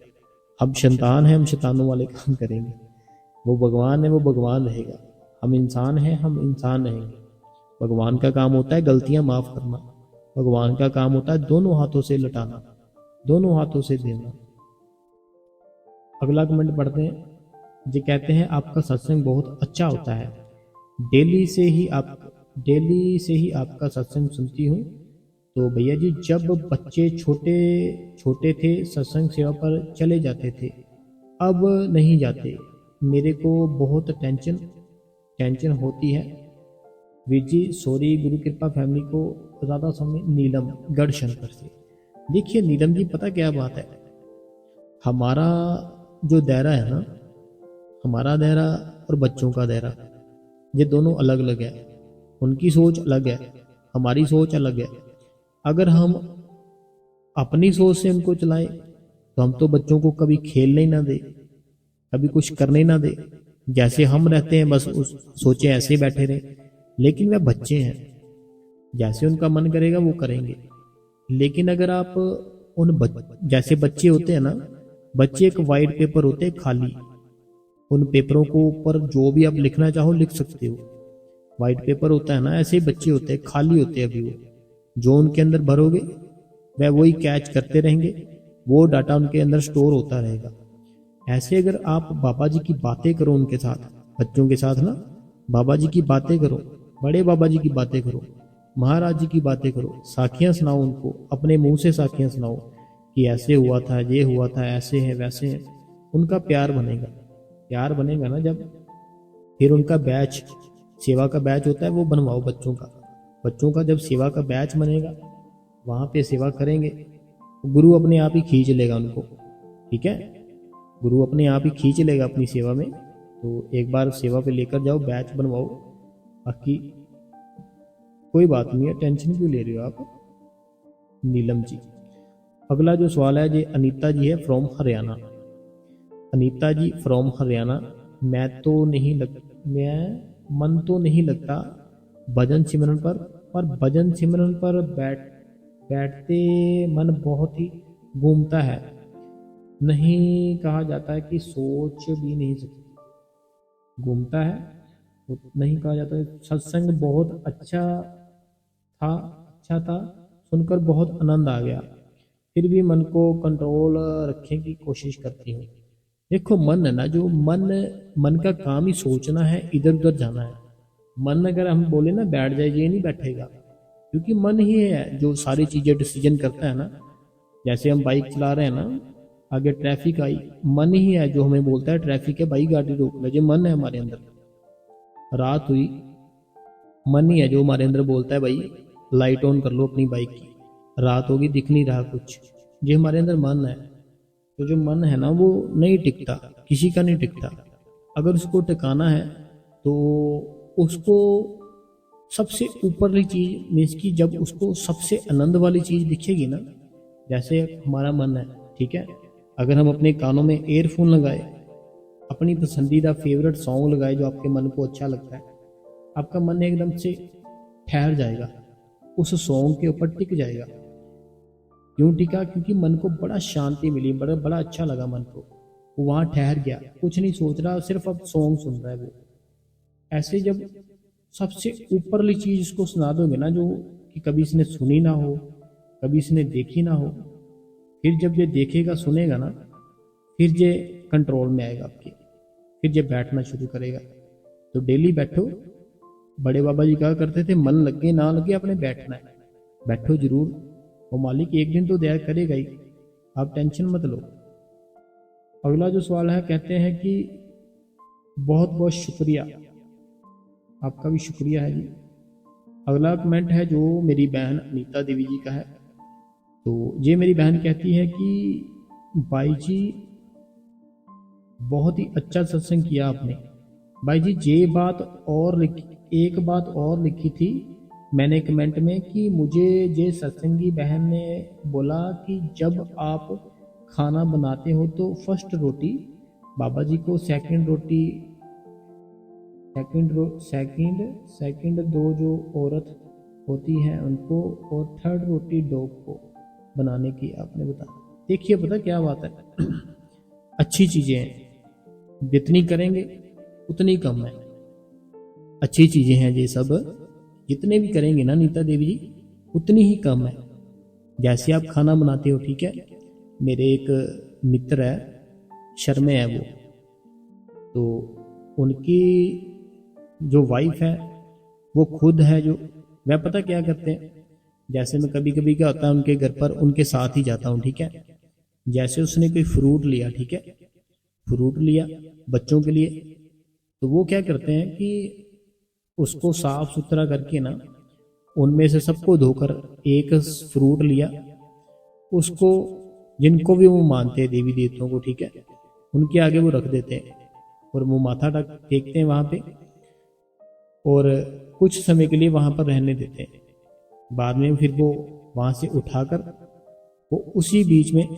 हम शैतान हैं, हम शैतानों वाले काम करेंगे। वो भगवान है, वो भगवान रहेगा। हम इंसान हैं, हम इंसान रहेंगे। भगवान का काम होता है गलतियां माफ करना। भगवान का काम होता है दोनों हाथों से लटाना, दोनों हाथों से देना। अगला कमेंट पढ़ते हैं। जी कहते हैं आपका सत्संग बहुत अच्छा होता है, डेली से ही आपका सत्संग सुनती हूँ। तो भैया जी, जब बच्चे छोटे छोटे थे सत्संग सेवा पर चले जाते थे, अब नहीं जाते। मेरे को बहुत टेंशन होती है। वीर जी सॉरी, गुरु कृपा फैमिली को ज़्यादा समय। नीलम गढ़शंकर से। देखिए नीलम जी, पता क्या बात है, हमारा जो दायरा है ना, हमारा दायरा और बच्चों का दायरा, ये दोनों अलग अलग है। उनकी सोच अलग है, हमारी सोच अलग है। अगर हम अपनी सोच से उनको चलाएं तो हम तो बच्चों को कभी खेलने ही ना दे, कभी कुछ करने ही ना दे। जैसे हम रहते हैं बस उस सोचे ऐसे ही बैठे रहे। लेकिन वह बच्चे हैं, जैसे उनका मन करेगा वो करेंगे। लेकिन अगर आप जैसे बच्चे होते हैं ना, बच्चे एक वाइट पेपर होते हैं खाली, उन पेपरों को ऊपर जो भी आप लिखना चाहो लिख सकते हो। वाइट पेपर होता है ना, ऐसे ही बच्चे होते हैं, खाली होते हैं। अभी वो जो उनके अंदर भरोगे वह वही कैच करते रहेंगे, वो डाटा उनके अंदर स्टोर होता रहेगा। ऐसे अगर आप बाबा जी की बातें करो उनके साथ, बच्चों के साथ ना, बाबा जी की बातें करो, बड़े बाबा जी की बातें करो, महाराज जी की बातें करो, साखियां सुनाओ उनको, अपने मुंह से साखियां सुनाओ कि ऐसे हुआ था, ये हुआ था, ऐसे है वैसे है। उनका प्यार बनेगा। प्यार बनेगा ना जब, फिर उनका बैच, सेवा का बैच होता है वो बनवाओ बच्चों का। बच्चों का जब सेवा का बैच बनेगा, वहां पे सेवा करेंगे, गुरु अपने आप ही खींच लेगा उनको। ठीक है, गुरु अपने आप ही खींच लेगा अपनी सेवा में। तो एक बार सेवा पे लेकर जाओ, बैच बनवाओ। बाकी कोई बात नहीं है, टेंशन क्यों ले रहे हो आप नीलम जी। अगला जो सवाल है, ये अनीता जी है फ्रॉम हरियाणा। अनीता जी फ्रॉम हरियाणा। मैं मन तो नहीं लगता भजन सिमरन पर भजन सिमरन पर बैठते मन बहुत ही घूमता है। नहीं कहा जाता है कि सोच भी नहीं सकती, घूमता है, वो नहीं कहा जाता है। सत्संग बहुत अच्छा था, सुनकर बहुत आनंद आ गया। फिर भी मन को कंट्रोल रखने की कोशिश करती हूँ। देखो मन है ना, जो मन का काम ही सोचना है, इधर उधर जाना है। मन अगर हम बोले ना बैठ जाए, ये नहीं बैठेगा, क्योंकि मन ही है जो सारी चीजें डिसीजन करता है ना। जैसे हम बाइक चला रहे हैं ना, आगे ट्रैफिक आई, मन ही है जो हमें बोलता है ट्रैफिक है भाई गाड़ी रोक ले, ये मन है हमारे अंदर। रात हुई, मन ही है जो हमारे अंदर बोलता है भाई लाइट ऑन कर लो अपनी बाइक की, रात होगी दिख नहीं रहा कुछ, ये हमारे अंदर मन है। तो जो मन है ना वो नहीं टिकता, किसी का नहीं टिकता। अगर उसको टिकाना है तो उसको सबसे ऊपरली चीज मीन्स की, जब उसको सबसे आनंद वाली चीज दिखेगी ना, जैसे हमारा मन है, ठीक है, अगर हम अपने कानों में एयरफोन लगाए, अपनी पसंदीदा फेवरेट सॉन्ग लगाए जो आपके मन को अच्छा लगता है, आपका मन एकदम से ठहर जाएगा, उस सॉन्ग के ऊपर टिक जाएगा। क्यों टिका? क्योंकि मन को बड़ा शांति मिली, बड़ा अच्छा लगा मन को, वो वहां ठहर गया, कुछ नहीं सोच रहा, सिर्फ अब सॉन्ग सुन रहा है वो। ऐसे जब सबसे ऊपरली चीज इसको सुना दोगे ना, जो कि कभी इसने सुनी ना हो, कभी इसने देखी ना हो, फिर जब ये देखेगा सुनेगा ना, फिर ये कंट्रोल में आएगा आपके, फिर ये बैठना शुरू करेगा। तो डेली बैठो। बड़े बाबा जी कहा करते थे मन लगे ना लगे अपने बैठना है, बैठो जरूर, वो मालिक एक दिन तो दया करेगा ही, आप टेंशन मत लो। अगला जो सवाल है, कहते हैं कि बहुत बहुत शुक्रिया, आपका भी शुक्रिया है जी। अगला कमेंट है जो मेरी बहन अनीता देवी जी का है। तो ये मेरी बहन कहती है कि भाई जी बहुत ही अच्छा सत्संग किया आपने। भाई जी ये एक बात और लिखी थी मैंने कमेंट में कि मुझे ये सत्संगी बहन ने बोला कि जब आप खाना बनाते हो तो फर्स्ट रोटी बाबा जी को, सेकंड रोटी सेकंड दो जो औरत होती है उनको, और थर्ड रोटी डॉग को बनाने की आपने बताया। देखिए पता क्या बात है, अच्छी चीजें हैं, जितनी करेंगे उतनी कम है। अच्छी चीजें हैं ये सब, जितने भी करेंगे ना नीता देवी जी उतनी ही कम है। जैसे आप खाना बनाते हो, ठीक है, मेरे एक मित्र है, शर्मे है वो, तो उनकी जो वाइफ है वो खुद है जो, वह पता क्या करते हैं, जैसे मैं कभी कभी क्या होता है उनके घर पर उनके साथ ही जाता हूँ, ठीक है, जैसे उसने कोई फ्रूट लिया, ठीक है, फ्रूट लिया बच्चों के लिए, तो वो क्या करते हैं कि उसको साफ सुथरा करके ना, उनमें से सबको धोकर एक फ्रूट लिया, उसको जिनको भी वो मानते हैं देवी देवताओं को, ठीक है, उनके आगे वो रख देते हैं और वो माथा टेकते हैं वहां पे, और कुछ समय के लिए वहां पर रहने देते हैं। बाद में फिर वो वहां से उठाकर वो उसी बीच में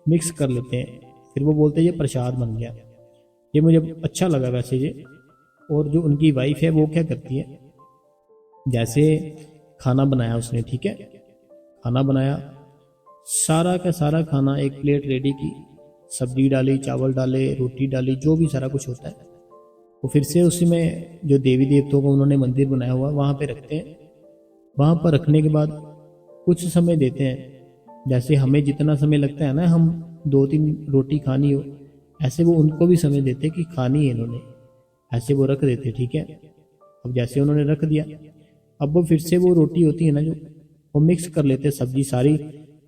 मिक्स कर लेते हैं, फिर वो बोलते हैं ये प्रसाद बन गया। ये मुझे अच्छा लगा वैसे ये। और जो उनकी वाइफ है वो क्या करती है, जैसे खाना बनाया उसने, ठीक है, खाना बनाया, सारा का सारा खाना एक प्लेट रेडी की, सब्जी डाली, चावल डाले, रोटी डाली, जो भी सारा कुछ होता है, वो फिर से उसी में जो देवी देवताओं को उन्होंने मंदिर बनाया हुआ वहाँ पे रखते हैं। वहाँ पर रखने के बाद कुछ समय देते हैं, जैसे हमें जितना समय लगता है ना, हम 2-3 रोटी खानी हो, ऐसे वो उनको भी समय देते कि खानी है इन्होंने, ऐसे वो रख देते, ठीक है। अब जैसे उन्होंने रख दिया, अब वो फिर से वो रोटी होती है ना जो, वो मिक्स कर लेते, सब्जी सारी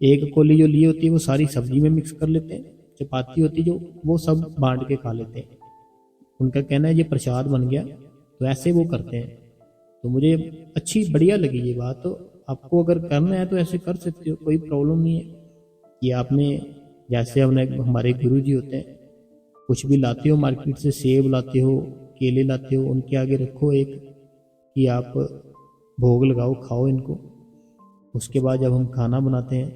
एक कोली जो ली होती है वो सारी सब्जी में मिक्स कर लेते हैं, चपाती होती जो वो सब बांट के खा लेते हैं। उनका कहना है ये प्रसाद बन गया, तो ऐसे वो करते हैं। तो मुझे अच्छी बढ़िया लगी ये बात। तो आपको अगर करना है तो ऐसे कर सकते हो, कोई प्रॉब्लम नहीं है कि आपने, जैसे हमने हमारे गुरु जी होते हैं, कुछ भी लाते हो मार्केट से, सेब लाते हो, केले लाते हो, उनके आगे रखो एक कि आप भोग लगाओ, खाओ इनको। उसके बाद जब हम खाना बनाते हैं,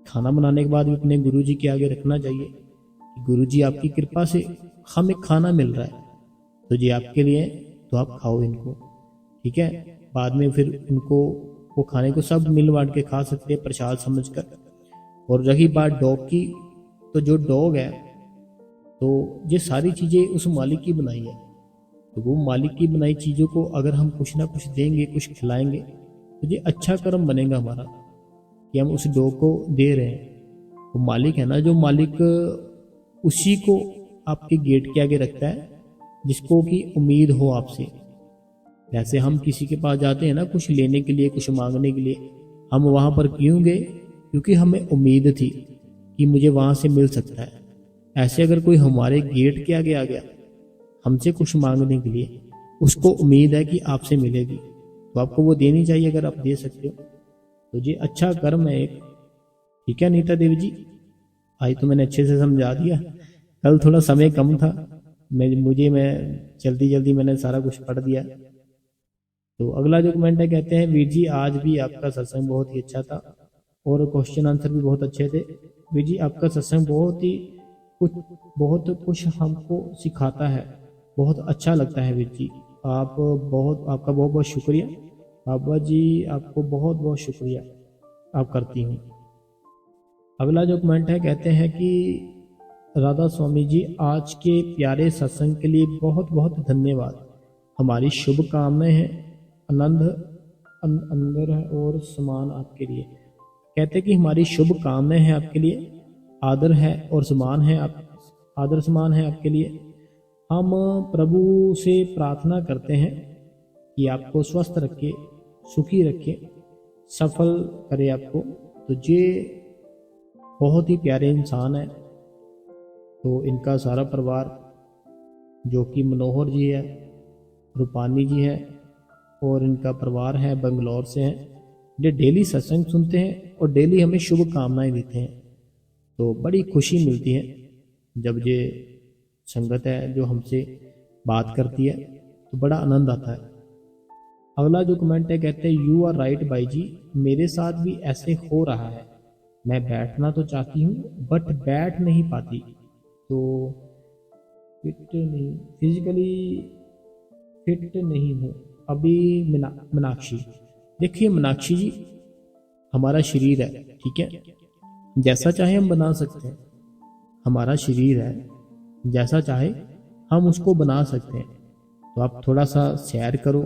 खाना बनाने के बाद भी अपने गुरु जी के आगे रखना चाहिए कि गुरु जी आपकी कृपा से हमें खाना मिल रहा है, तो ये आपके लिए, तो आप खाओ इनको, ठीक है। बाद में फिर उनको वो खाने को सब मिल बांट के खा सकते हैं प्रसाद समझकर। और रही बात डॉग की, तो जो डॉग है, तो ये सारी चीज़ें उस मालिक की बनाई है, तो वो मालिक की बनाई चीज़ों को अगर हम कुछ ना कुछ देंगे, कुछ खिलाएंगे, तो ये अच्छा कर्म बनेगा हमारा कि हम उस डॉग को दे रहे हैं। वो मालिक है ना, जो मालिक उसी को आपके गेट के आगे रखता है जिसको कि उम्मीद हो आपसे। जैसे हम किसी के पास जाते हैं ना कुछ लेने के लिए, कुछ मांगने के लिए, हम वहां पर क्यों गए, क्योंकि हमें उम्मीद थी कि मुझे वहां से मिल सकता है। ऐसे अगर कोई हमारे गेट के आगे आ गया हमसे कुछ मांगने के लिए, उसको उम्मीद है कि आपसे मिलेगी, तो आपको वो देनी चाहिए अगर आप दे सकते हो। तो ये अच्छा कर्म है एक, ठीक है नीता देवी जी। आज तो मैंने अच्छे से समझा दिया, कल थोड़ा समय कम था, मैं जल्दी जल्दी मैंने सारा कुछ पढ़ दिया। तो अगला जो कमेंट है, कहते हैं वीर जी आज भी आपका सत्संग बहुत ही अच्छा था और क्वेश्चन आंसर भी बहुत अच्छे थे। वीर जी आपका सत्संग बहुत कुछ हमको सिखाता है, बहुत अच्छा लगता है वीर जी। आपका बहुत बहुत शुक्रिया बाबा जी, आपको बहुत बहुत शुक्रिया आप करती हूँ। अगला जो कमेंट है, कहते हैं कि राधा स्वामी जी आज के प्यारे सत्संग के लिए बहुत बहुत धन्यवाद। हमारी शुभकामनाएं हैं, आनंद अंदर है और समान आपके लिए। कहते कि हमारी शुभकामनाएं हैं आपके लिए, आदर है और समान है, आदर समान है आपके लिए। हम प्रभु से प्रार्थना करते हैं कि आपको स्वस्थ रखे, सुखी रखे, सफल करे आपको। तो ये बहुत ही प्यारे इंसान है। तो इनका सारा परिवार जो कि मनोहर जी है, रूपानी जी है और इनका परिवार है बंगलौर से है, ये डेली सत्संग सुनते हैं और डेली हमें शुभकामनाएं देते हैं। तो बड़ी खुशी मिलती है जब ये संगत है जो हमसे बात करती है, तो बड़ा आनंद आता है। अगला जो कमेंट है, कहते हैं यू आर राइट भाई जी, मेरे साथ भी ऐसे हो रहा है। मैं बैठना तो चाहती हूँ बट बैठ नहीं पाती। तो फिट नहीं, फिजिकली फिट नहीं हूँ अभी। मीनाक्षी, देखिए मीनाक्षी जी, हमारा शरीर है, ठीक है, जैसा चाहे हम बना सकते हैं। हमारा शरीर है, जैसा चाहे हम उसको बना सकते हैं। तो आप थोड़ा सा सैर करो,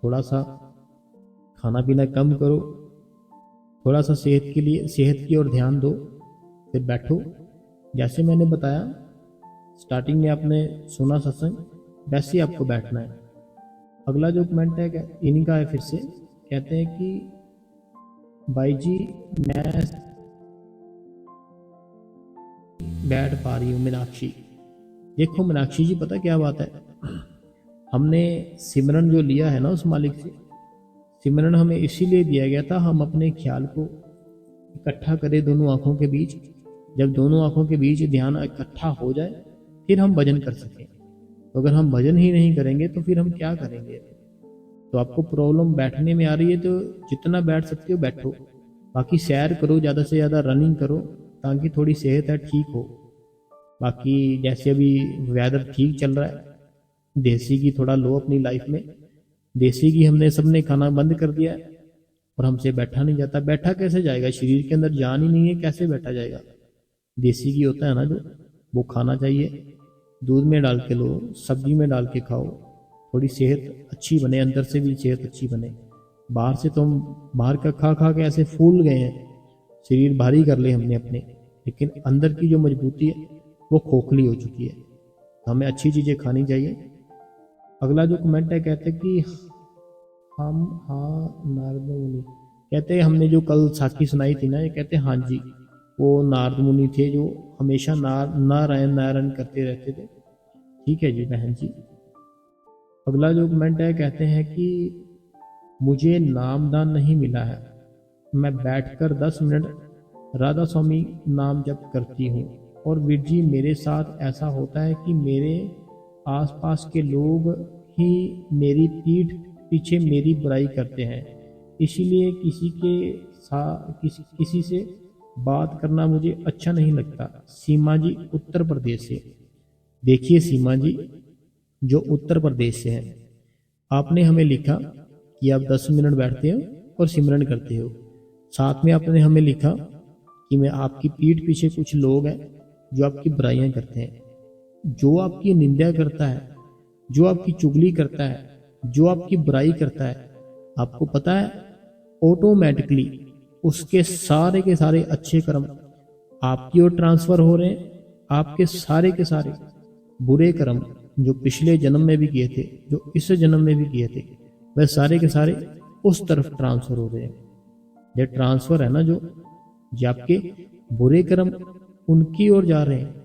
थोड़ा सा खाना पीना कम करो, थोड़ा सा सेहत की ओर ध्यान दो, फिर बैठो। जैसे मैंने बताया स्टार्टिंग में, आपने सुना सत्संग, वैसे ही आपको बैठना है। अगला जो कमेंट है इन्हीं का है, फिर से कहते हैं कि भाई जी मैं बैठ पा रही हूँ। मीनाक्षी, देखो मीनाक्षी जी, पता क्या बात है, हमने सिमरन जो लिया है ना उस मालिक से, सिमरन हमें इसीलिए दिया गया था, हम अपने ख्याल को इकट्ठा करें दोनों आंखों के बीच। जब दोनों आंखों के बीच ध्यान इकट्ठा हो जाए फिर हम भजन कर सकें। तो अगर हम भजन ही नहीं करेंगे तो फिर हम क्या करेंगे। तो आपको प्रॉब्लम बैठने में आ रही है तो जितना बैठ सकते हो बैठो, बाकी सैर करो, ज़्यादा से ज़्यादा रनिंग करो ताकि थोड़ी सेहत है ठीक हो। बाकी जैसे अभी वेदर ठीक चल रहा है, देसी घी थोड़ा लो अपनी लाइफ में। देसी घी हमने सबने खाना बंद कर दिया है और हमसे बैठा नहीं जाता। बैठा कैसे जाएगा, शरीर के अंदर जान ही नहीं है, कैसे बैठा जाएगा। देसी घी होता है ना जो, वो खाना चाहिए, दूध में डाल के लो, सब्जी में डाल के खाओ, थोड़ी सेहत अच्छी बने, अंदर से भी सेहत अच्छी बने। बाहर से तो हम बाहर का खा खा के ऐसे फूल गए हैं, शरीर भारी कर ले हमने अपने, लेकिन अंदर की जो मजबूती है वो खोखली हो चुकी है। हमें अच्छी चीज़ें खानी चाहिए। अगला जो कमेंट है कहते हैं कि हम, हाँ नारद मुनि, कहते हैं हमने जो कल साखी सुनाई थी ना, ये कहते हैं हाँ जी, वो नारद मुनि थे जो हमेशा नारायण नारायण करते रहते थे। ठीक है जी बहन जी। अगला जो कमेंट है कहते हैं कि मुझे नामदान नहीं मिला है, मैं बैठकर 10 मिनट राधा स्वामी नाम जप करती हूँ, और वीर जी मेरे साथ ऐसा होता है कि मेरे आसपास के लोग ही मेरी पीठ पीछे मेरी बुराई करते हैं, इसीलिए किसी से बात करना मुझे अच्छा नहीं लगता। सीमा जी उत्तर प्रदेश से। देखिए सीमा जी, जो उत्तर प्रदेश से हैं, आपने हमें लिखा कि आप 10 मिनट बैठते हो और सिमरन करते हो। साथ में आपने हमें लिखा कि मैं आपकी पीठ पीछे कुछ लोग हैं जो आपकी बुराइयां करते हैं। जो आपकी निंदा करता है, जो आपकी चुगली करता है, जो आपकी बुराई करता है, आपको पता है ऑटोमेटिकली उसके सारे के सारे अच्छे कर्म आपकी ओर ट्रांसफर हो रहे हैं। आपके सारे के सारे बुरे कर्म जो पिछले जन्म में भी किए थे, जो इस जन्म में भी किए थे, वह सारे के सारे उस तरफ ट्रांसफर हो रहे हैं। ये ट्रांसफर है ना, जो आपके बुरे कर्म उनकी ओर जा रहे हैं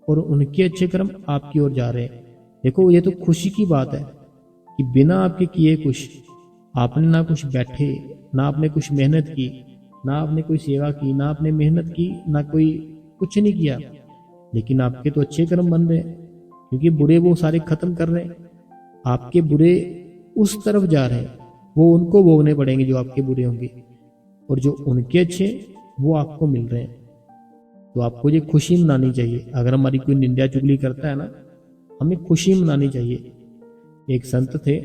और उनके अच्छे कर्म आपकी ओर जा रहे हैं। देखो ये तो खुशी की बात है कि बिना आपके किए कुछ, आपने ना कुछ बैठे, ना आपने कुछ मेहनत की, ना आपने कोई सेवा की, ना आपने मेहनत की, ना कोई कुछ नहीं किया, लेकिन आपके तो अच्छे कर्म बन रहे हैं, क्योंकि बुरे वो सारे खत्म कर रहे हैं। आपके बुरे उस तरफ जा रहे हैं, वो उनको भोगने पड़ेंगे जो आपके बुरे होंगे, और जो उनके अच्छे वो आपको मिल रहे हैं। तो आपको ये खुशी मनानी चाहिए। अगर हमारी कोई निंदा चुगली करता है ना, हमें खुशी मनानी चाहिए। एक संत थे,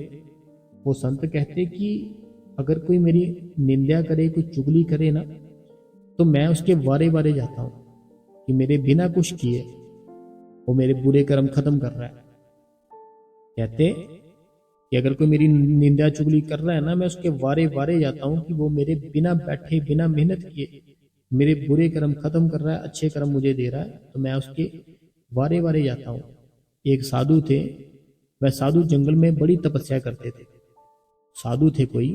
वो संत कहते कि अगर कोई मेरी निंदा करे, कोई चुगली करे ना, तो मैं उसके वारे वारे जाता हूँ कि मेरे बिना कुछ किए वो मेरे बुरे कर्म खत्म कर रहा है। कहते कि अगर कोई मेरी निंदा चुगली कर रहा है ना, मैं उसके वारे वारे जाता हूँ कि वो मेरे बिना बैठे, बिना मेहनत किए मेरे बुरे कर्म खत्म कर रहा है, अच्छे कर्म मुझे दे रहा है, तो मैं उसके वारे वारे जाता हूँ। एक साधु थे, वह साधु जंगल में बड़ी तपस्या करते थे। साधु थे कोई,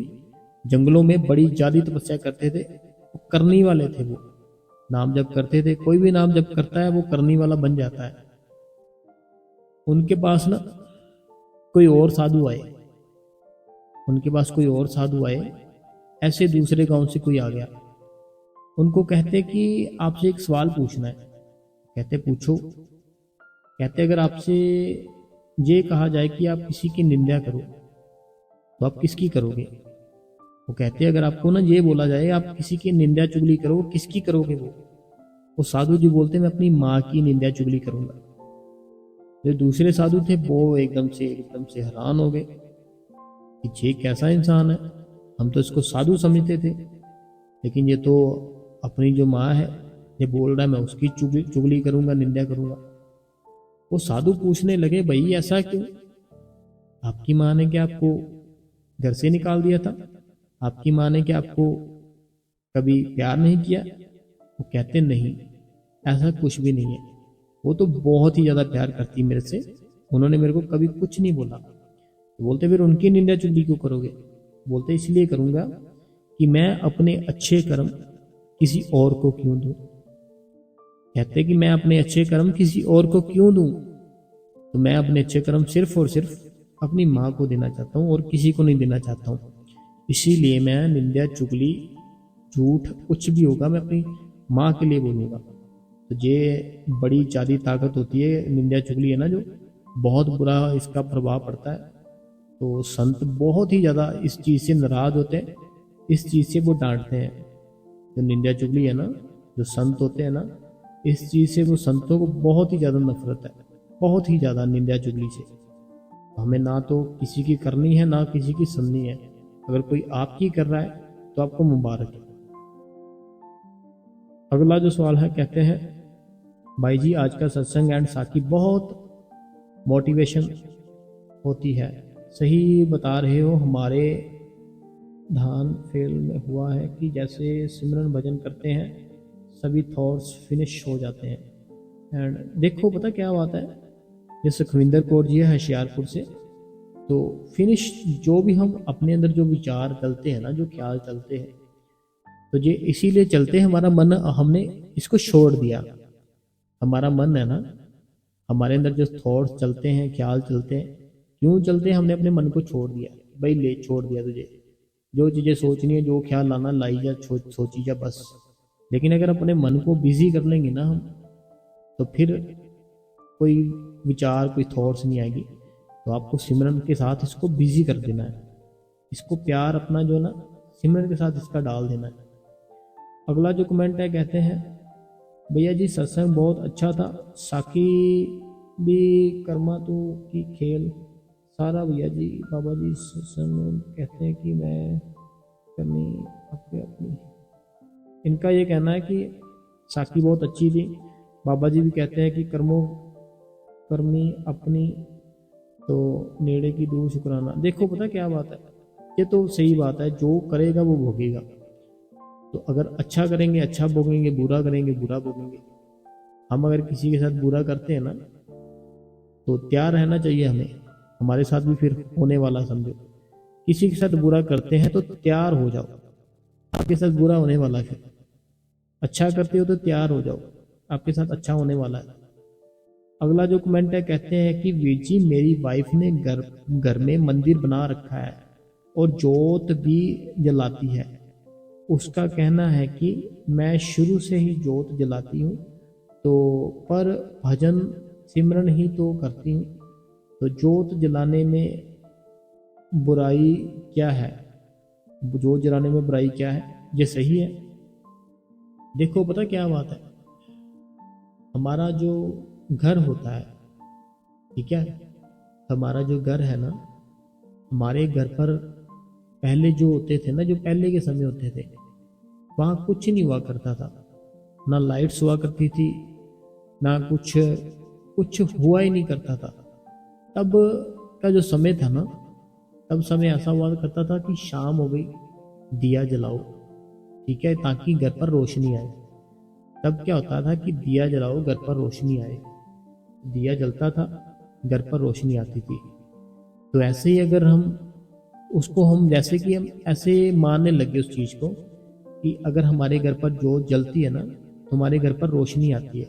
जंगलों में बड़ी ज्यादा तपस्या करते थे, वो करनी वाले थे। वो नाम जप करते थे, कोई भी नाम जप करता है वो करनी वाला बन जाता है। उनके पास ना कोई और साधु आए, उनके पास कोई और साधु आए, ऐसे दूसरे गांव से कोई आ गया। उनको कहते कि आपसे एक सवाल पूछना है। कहते पूछो। कहते अगर आपसे ये कहा जाए कि आप किसी की निंदा करो तो आप किसकी करोगे। वो कहते हैं अगर आपको ना ये बोला जाए आप किसी की निंदा चुगली करो, किसकी करोगे? वो साधु जी बोलते मैं अपनी माँ की निंदा चुगली करूंगा। जो दूसरे साधु थे वो एकदम से हैरान हो गए कि ये कैसा इंसान है, हम तो इसको साधु समझते थे, लेकिन ये तो अपनी जो माँ है ये बोल रहा है मैं उसकी चुगली करूंगा, निंदा करूंगा। वो साधु पूछने लगे भाई ऐसा क्यों? आपकी माँ ने क्या आपको घर से निकाल दिया था? आपकी माँ ने क्या आपको कभी प्यार नहीं किया? वो कहते नहीं, ऐसा कुछ भी नहीं है, वो तो बहुत ही ज्यादा प्यार करती मेरे से, उन्होंने मेरे को कभी कुछ नहीं बोला। तो बोलते फिर उनकी निंदा चुगली क्यों करोगे? बोलते इसलिए करूंगा कि मैं अपने अच्छे कर्म किसी और को क्यों दूं। कहते कि मैं अपने अच्छे कर्म किसी और को क्यों दूं, तो मैं अपने अच्छे कर्म सिर्फ और सिर्फ अपनी माँ को देना चाहता हूँ और किसी को नहीं देना चाहता हूँ। इसीलिए मैं निंदा चुगली झूठ कुछ भी होगा मैं अपनी माँ के लिए बोलूंगा। तो ये बड़ी ज्यादा ताकत होती है निंदा चुगली, है ना, जो बहुत बुरा इसका प्रभाव पड़ता है। तो संत बहुत ही ज्यादा इस चीज से नाराज होते हैं, इस चीज से वो डांटते हैं। जो निंदा चुगली है ना, जो संत होते हैं ना, इस चीज से वो संतों को बहुत ही ज्यादा नफरत है, बहुत ही ज्यादा निंदा चुगली से। हमें ना तो किसी की करनी है ना किसी की सुननी है। अगर कोई आपकी कर रहा है तो आपको मुबारक है। अगला जो सवाल है, कहते हैं भाई जी आज का सत्संग एंड साखी बहुत मोटिवेशन होती है, सही बता रहे हो। हमारे ध्यान फेल में हुआ है कि जैसे सिमरन भजन करते हैं सभी थॉट्स फिनिश हो जाते हैं। एंड देखो पता क्या बात है, ये सुखविंदर कौर जी है होशियारपुर से। तो फिनिश जो भी हम अपने अंदर जो विचार चलते हैं ना, जो ख्याल चलते हैं, तो ये इसीलिए चलते हैं, हमारा मन हमने इसको छोड़ दिया। हमारा मन है ना, हमारे अंदर जो थॉट्स चलते हैं, ख्याल चलते हैं, क्यों चलते हैं? हमने अपने मन को छोड़ दिया। भाई ले छोड़ दिया तुझे, जो चीजें सोचनी है, जो ख्याल लाना लाई जा, सोची जा बस। लेकिन अगर अपने मन को बिजी कर लेंगे ना हम, तो फिर कोई विचार कोई थॉट्स नहीं आएगी। तो आपको सिमरन के साथ इसको बिजी कर देना है, इसको प्यार अपना जो ना सिमरन के साथ इसका डाल देना है। अगला जो कमेंट है, कहते हैं भैया जी सत्संग बहुत अच्छा था, साकी भी कर्मा तू की खेल सारा। भैया जी बाबा जी सत्संग में कहते हैं कि मैं करनी अपनी अपनी, इनका ये कहना है कि साकी बहुत अच्छी थी। बाबा जी भी कहते हैं कि कर्मों कर्मी अपनी तो नेड़े की दूर शुक्राना। देखो पता क्या बात है, ये तो सही बात है, जो करेगा वो भोगेगा। तो अगर अच्छा करेंगे अच्छा भोगेंगे, बुरा करेंगे बुरा भोगेंगे। हम अगर किसी के साथ बुरा करते हैं ना, तो तैयार रहना चाहिए हमें, हमारे साथ भी फिर होने वाला समझो। किसी के साथ बुरा करते हैं तो तैयार हो जाओ, आपके साथ बुरा होने वाला है। अच्छा करते हो तो तैयार हो जाओ, आपके साथ अच्छा होने वाला है। अगला जो कमेंट है, कहते हैं कि वीर जी मेरी वाइफ ने घर में मंदिर बना रखा है और जोत भी जलाती है। उसका कहना है कि मैं शुरू से ही जोत जलाती हूँ, तो पर भजन सिमरन ही तो करती हूँ, तो जोत जलाने में बुराई क्या है? जोत जलाने में बुराई क्या है? ये सही है। देखो पता क्या बात है, हमारा जो घर होता है, ठीक है, हमारा जो घर है ना, हमारे घर पर पहले जो होते थे ना, जो पहले के समय होते थे, वहाँ कुछ नहीं हुआ करता था, ना लाइट्स हुआ करती थी, ना कुछ कुछ हुआ ही नहीं करता था। तब का जो समय था ना, तब समय ऐसा हुआ करता था कि शाम हो गई दिया जलाओ, ठीक है, ताकि घर पर रोशनी आए। तब क्या होता था कि दिया जलाओ घर पर रोशनी आए, दिया जलता था घर पर रोशनी आती थी। तो ऐसे ही अगर हम उसको हम जैसे कि हम ऐसे मानने लगे उस चीज को कि अगर हमारे घर पर जोत जलती है ना तो हमारे घर पर रोशनी आती है,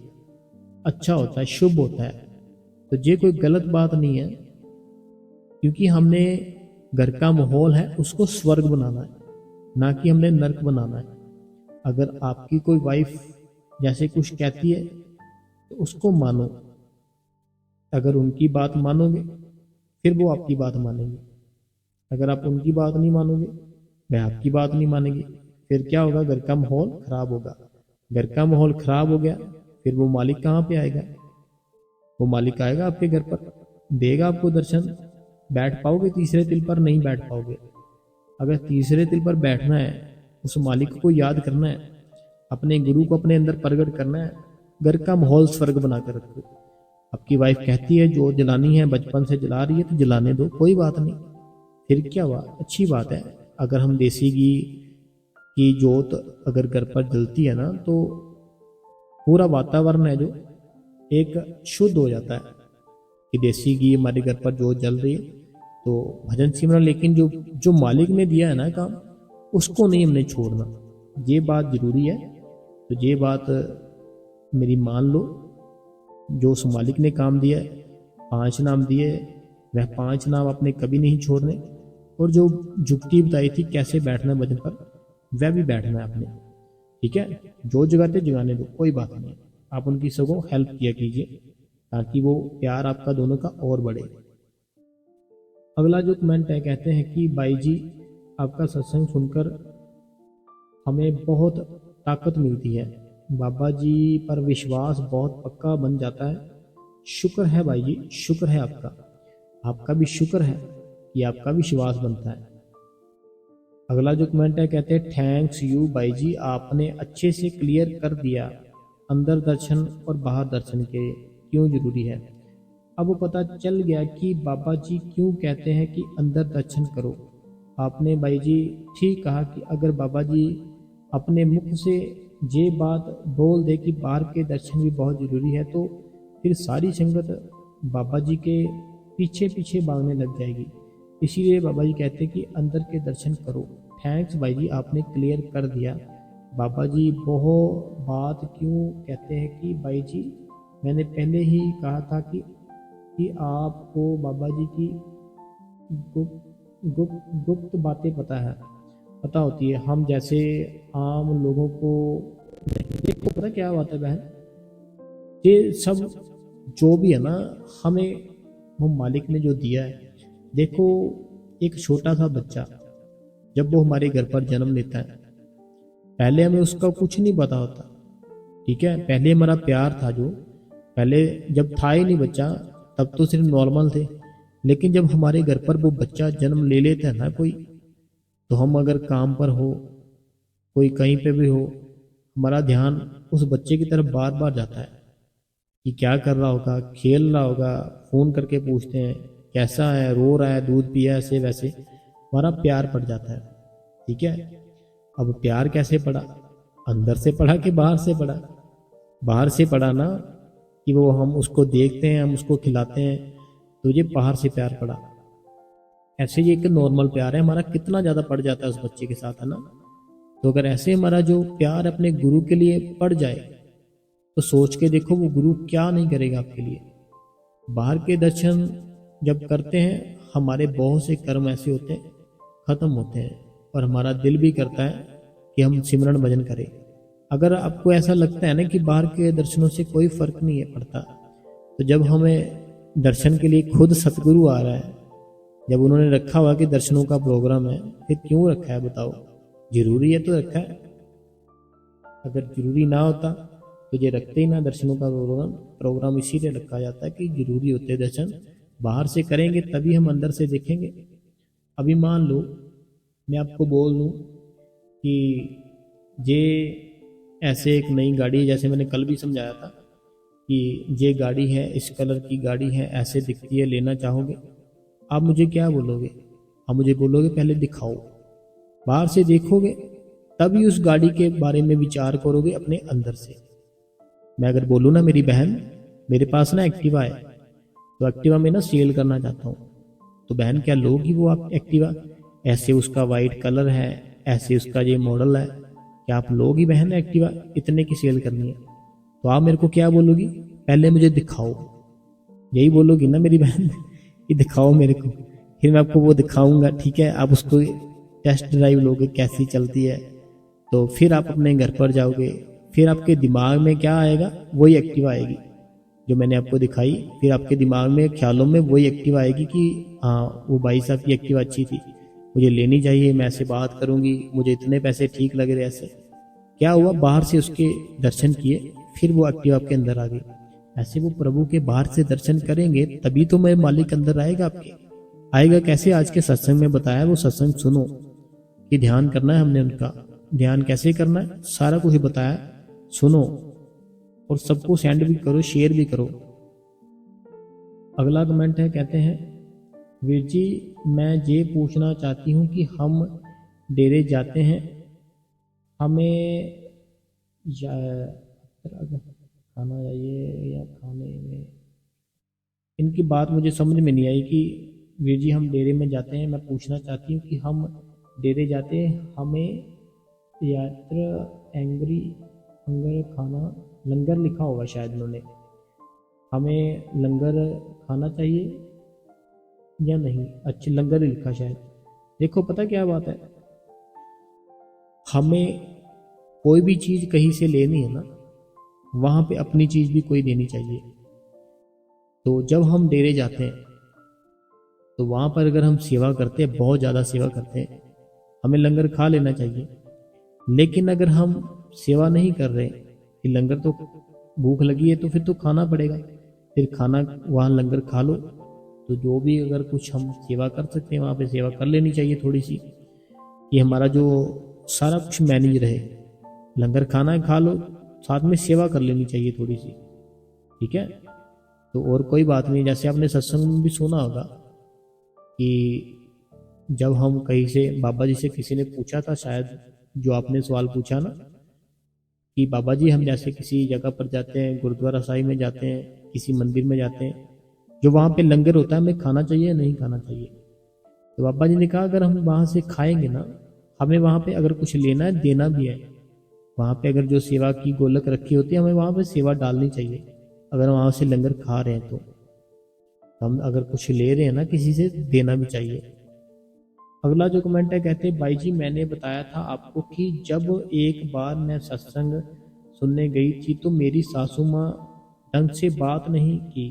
अच्छा होता है, शुभ होता है। तो ये कोई गलत बात नहीं है, क्योंकि हमने घर का माहौल है उसको स्वर्ग बनाना है, ना कि हमने नर्क बनाना है। अगर आपकी कोई वाइफ जैसे कुछ कहती है तो उसको मानो, अगर उनकी बात मानोगे फिर वो आपकी बात मानेंगे। अगर आप उनकी बात नहीं मानोगे वह आपकी बात नहीं मानेगी। फिर क्या होगा, घर का माहौल खराब होगा। घर का माहौल खराब हो गया, फिर वो मालिक कहाँ पे आएगा? वो मालिक आएगा आपके घर पर, देगा आपको दर्शन। बैठ पाओगे तीसरे तिल पर? नहीं बैठ पाओगे। अगर तीसरे तिल पर बैठना है, उस मालिक को याद करना है, अपने गुरु को अपने अंदर प्रकट करना है, घर का माहौल स्वर्ग बनाकर रखो। आपकी वाइफ कहती है जो जलानी है बचपन से जला रही है तो जलाने दो, कोई बात नहीं। फिर क्या हुआ, अच्छी बात है। अगर हम देसी घी की जोत अगर घर पर जलती है ना, तो पूरा वातावरण है जो एक शुद्ध हो जाता है कि देसी घी हमारे घर पर जोत जल रही है तो भजन सिमरन। लेकिन जो जो मालिक ने दिया है ना काम, उसको नहीं हमने छोड़ना। ये बात जरूरी है। तो ये बात मेरी मान लो, जो उस मालिक ने काम दिया है, 5 नाम दिए, वह 5 नाम आपने कभी नहीं छोड़ने। और जो जुक्ति बताई थी कैसे बैठना है भजन पर, वह भी बैठना है आपने। ठीक है, जो जगाते जगाने दो, कोई बात नहीं। आप उनकी सबको हेल्प किया कीजिए ताकि वो प्यार आपका दोनों का और बढ़े। अगला जो कमेंट है, कहते हैं कि भाई जी आपका सत्संग सुनकर हमें बहुत ताकत मिलती है, बाबा जी पर विश्वास बहुत पक्का बन जाता है। शुक्र है भाई जी, शुक्र है आपका, आपका भी शुक्र है कि आपका विश्वास बनता है। अगला जो कमेंट है, कहते हैं थैंक्स यू भाई जी, आपने अच्छे से क्लियर कर दिया अंदर दर्शन और बाहर दर्शन के क्यों जरूरी है। अब पता चल गया कि बाबा जी क्यों कहते हैं कि अंदर दर्शन करो। आपने भाई जी ठीक कहा कि अगर बाबा जी अपने मुख से ये बात बोल दे कि बाहर के दर्शन भी बहुत ज़रूरी है, तो फिर सारी संगत बाबा जी के पीछे पीछे भागने लग जाएगी। इसीलिए बाबा जी कहते हैं कि अंदर के दर्शन करो। थैंक्स भाई जी, आपने क्लियर कर दिया। बाबा जी बहुत बात क्यों कहते हैं कि भाई जी मैंने पहले ही कहा था कि आपको बाबा जी की गुप्त बातें पता होती है, हम जैसे आम लोगों को देखो। पता क्या बात है बहन, ये सब जो भी है ना, हमें वो मालिक ने जो दिया है। देखो, एक छोटा सा बच्चा जब वो हमारे घर पर जन्म लेता है, पहले हमें उसका कुछ नहीं पता होता। ठीक है, पहले हमारा प्यार था, जो पहले जब था ही नहीं बच्चा तब तो सिर्फ नॉर्मल थे। लेकिन जब हमारे घर पर वो बच्चा जन्म ले लेता है ना कोई, तो हम अगर काम पर हो, कोई कहीं पे भी हो, हमारा ध्यान उस बच्चे की तरफ बार बार जाता है कि क्या कर रहा होगा, खेल रहा होगा। फोन करके पूछते हैं कैसा है, रो रहा है, दूध पिया, ऐसे वैसे हमारा प्यार पड़ जाता है। ठीक है, अब प्यार कैसे पड़ा, अंदर से पड़ा कि बाहर से पड़ा? बाहर से पड़ा ना, कि वो हम उसको देखते हैं, हम उसको खिलाते हैं, तो ये बाहर से प्यार पड़ा। ऐसे ये एक नॉर्मल प्यार है हमारा, कितना ज़्यादा पड़ जाता है उस बच्चे के साथ, है ना। तो अगर ऐसे हमारा जो प्यार अपने गुरु के लिए पड़ जाए, तो सोच के देखो वो गुरु क्या नहीं करेगा आपके लिए। बाहर के दर्शन जब करते हैं, हमारे बहुत से कर्म ऐसे होते हैं खत्म होते हैं, और हमारा दिल भी करता है कि हम सिमरन भजन करें। अगर आपको ऐसा लगता है ना कि बाहर के दर्शनों से कोई फर्क नहीं है पड़ता, तो जब हमें दर्शन के लिए खुद सतगुरु आ रहा है, जब उन्होंने रखा हुआ कि दर्शनों का प्रोग्राम है, फिर क्यों रखा है बताओ? जरूरी है तो रखा है। अगर जरूरी ना होता तो ये रखते ही ना दर्शनों का प्रोग्राम इसीलिए रखा जाता है कि जरूरी होते दर्शन, बाहर से करेंगे तभी हम अंदर से देखेंगे। अभी मान लो मैं आपको बोल दूं कि ये ऐसे एक नई गाड़ी है, जैसे मैंने कल भी समझाया था कि ये गाड़ी है, इस कलर की गाड़ी है, ऐसे दिखती है, लेना चाहोगे? आप मुझे क्या बोलोगे? आप मुझे बोलोगे पहले दिखाओ। बाहर से देखोगे तभी उस गाड़ी के बारे में विचार करोगे अपने अंदर से। मैं अगर बोलूँ ना मेरी बहन मेरे पास ना एक्टिवा है, तो एक्टिवा में ना सेल करना चाहता हूँ, तो बहन क्या लोगी वो आप एक्टिवा? ऐसे उसका वाइट कलर है, ऐसे उसका ये मॉडल है, क्या आप लोगी बहन एक्टिवा? इतने की सेल करनी है, तो आप मेरे को क्या बोलोगी? पहले मुझे दिखाओ। यही बोलोगी ना मेरी बहन कि दिखाओ मेरे को, फिर मैं आपको वो दिखाऊंगा। ठीक है, आप उसको टेस्ट ड्राइव लोगे कैसी चलती है, तो फिर आप अपने घर पर जाओगे, फिर आपके दिमाग में क्या आएगा? वही एक्टिवा आएगी जो मैंने आपको दिखाई। फिर आपके दिमाग में ख्यालों में वही एक्टिवा आएगी कि हाँ वो भाई साहब की एक्टिवा अच्छी थी। मुझे लेनी चाहिए, मैं ऐसे बात करूंगी, मुझे इतने पैसे ठीक लग रहे। ऐसे क्या हुआ, बाहर से उसके दर्शन किए, फिर वो एक्टिव आपके अंदर आ गई। ऐसे वो प्रभु के बाहर से दर्शन करेंगे तभी तो मैं मालिक अंदर आएगा आपके। आएगा कैसे? आज के सत्संग में बताया, वो सत्संग सुनो कि ध्यान करना है हमने उनका। ध्यान कैसे करना है सारा कुछ बताया, सुनो और सबको सेंड भी करो, शेयर भी करो। अगला कमेंट है, कहते हैं वीर जी मैं ये पूछना चाहती हूँ कि हम डेरे जाते हैं, हमें खाना चाहिए या खाने में, इनकी बात मुझे समझ में नहीं आई कि वीर जी हम डेरे में जाते हैं, मैं पूछना चाहती हूँ कि हम डेरे जाते हैं, हमें यात्रा एंग्री हंगर खाना, लंगर लिखा होगा शायद उन्होंने, हमें लंगर खाना चाहिए या नहीं। अच्छा लंगर ही लिखा शायद। देखो पता क्या बात है, हमें कोई भी चीज़ कहीं से लेनी है ना, वहाँ पे अपनी चीज़ भी कोई देनी चाहिए। तो जब हम डेरे जाते हैं तो वहाँ पर अगर हम सेवा करते हैं, बहुत ज़्यादा सेवा करते हैं, हमें लंगर खा लेना चाहिए। लेकिन अगर हम सेवा नहीं कर रहे कि लंगर तो भूख लगी है तो फिर तो खाना पड़ेगा, फिर खाना वहाँ लंगर खा लो। तो जो भी अगर कुछ हम सेवा कर सकते हैं वहाँ पे सेवा कर लेनी चाहिए थोड़ी सी, कि हमारा जो सारा कुछ मैनेज रहे। लंगर खाना है खा लो, साथ में सेवा कर लेनी चाहिए थोड़ी सी, ठीक है। तो और कोई बात नहीं। जैसे आपने सत्संग में भी सुना होगा कि जब हम कहीं से बाबा जी से किसी ने पूछा था, शायद जो आपने सवाल पूछा ना कि बाबा जी हम जैसे किसी जगह पर जाते हैं, गुरुद्वारा साहिब में जाते हैं, किसी मंदिर में जाते हैं, जो वहाँ पे लंगर होता है हमें खाना चाहिए या नहीं खाना चाहिए। तो बाबा जी ने कहा अगर हम वहाँ से खाएंगे ना, हमें वहाँ पे अगर कुछ लेना है देना भी है, वहाँ पे अगर जो सेवा की गोलक रखी होती है हमें वहाँ पे सेवा डालनी चाहिए। अगर वहाँ से लंगर खा रहे हैं तो हम अगर कुछ ले रहे हैं ना किसी से, देना भी चाहिए। अगला जो कमेंट है, कहते हैं भाई जी मैंने बताया था आपको कि जब एक बार मैं सत्संग सुनने गई थी तो मेरी सासू माँ ढंग से बात नहीं की,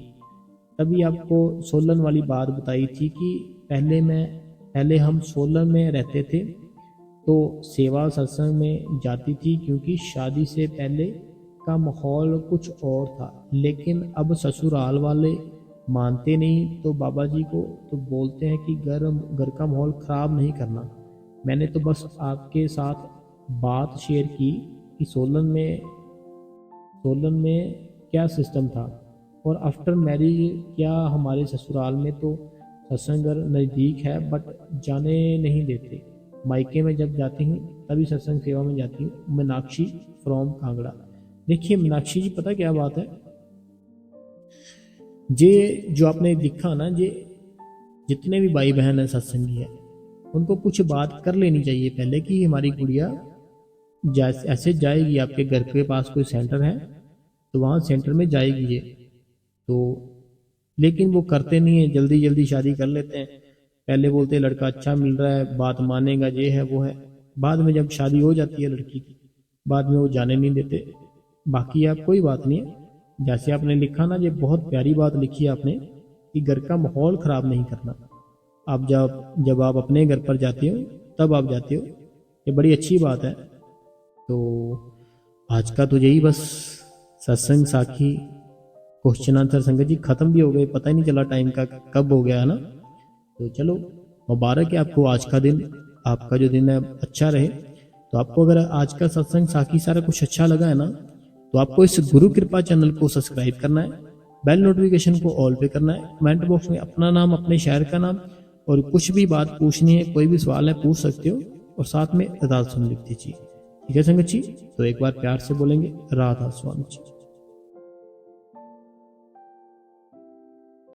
तभी आपको सोलन वाली बात बताई थी कि पहले हम सोलन में रहते थे तो सेवा सत्संग में जाती थी, क्योंकि शादी से पहले का माहौल कुछ और था, लेकिन अब ससुराल वाले मानते नहीं तो बाबा जी को तो बोलते हैं कि घर का माहौल ख़राब नहीं करना। मैंने तो बस आपके साथ बात शेयर की कि सोलन में क्या सिस्टम था, और आफ्टर मैरिज क्या हमारे ससुराल में तो सत्संग नज़दीक है बट जाने नहीं देते। मायके में जब जाती हूँ तभी सत्संग सेवा में जाती हूँ। मीनाक्षी फ्रॉम कांगड़ा। देखिए मीनाक्षी जी पता क्या बात है, जे जो आपने लिखा ना, जे जितने भी भाई बहन है सत्संगी है उनको कुछ बात कर लेनी चाहिए पहले कि हमारी गुड़िया ऐसे जाएगी, आपके घर के पास कोई सेंटर है तो वहाँ सेंटर में जाएगी ये तो। लेकिन वो करते नहीं है, जल्दी जल्दी शादी कर लेते हैं। पहले बोलते हैं लड़का अच्छा मिल रहा है, बात मानेगा, ये है वो है। बाद में जब शादी हो जाती है लड़की की, बाद में वो जाने नहीं देते। बाकी आप कोई बात नहीं है, जैसे आपने लिखा ना, ये बहुत प्यारी बात लिखी है आपने कि घर का माहौल ख़राब नहीं करना। आप जब आप अपने घर पर जाते हो तब आप जाते हो, ये बड़ी अच्छी बात है। तो आज का तो यही बस सत्संग साखी क्वेश्चन आंसर संगत जी खत्म भी हो गए, पता ही नहीं चला टाइम का कब हो गया है ना। तो चलो मुबारक है आपको, आज का दिन, आपका जो दिन है अच्छा रहे। तो आपको अगर आज का सत्संग साखी सारा कुछ अच्छा लगा है ना, तो आपको इस गुरु कृपा चैनल को सब्सक्राइब करना है, बेल नोटिफिकेशन को ऑल पे करना है, कमेंट बॉक्स में अपना नाम, अपने शहर का नाम और कुछ भी बात पूछनी है, कोई भी सवाल है पूछ सकते हो, और साथ में राधा स्वामी लिख दीजिए। ठीक है संगत जी, तो एक बार प्यार से बोलेंगे राधा स्वामी जी।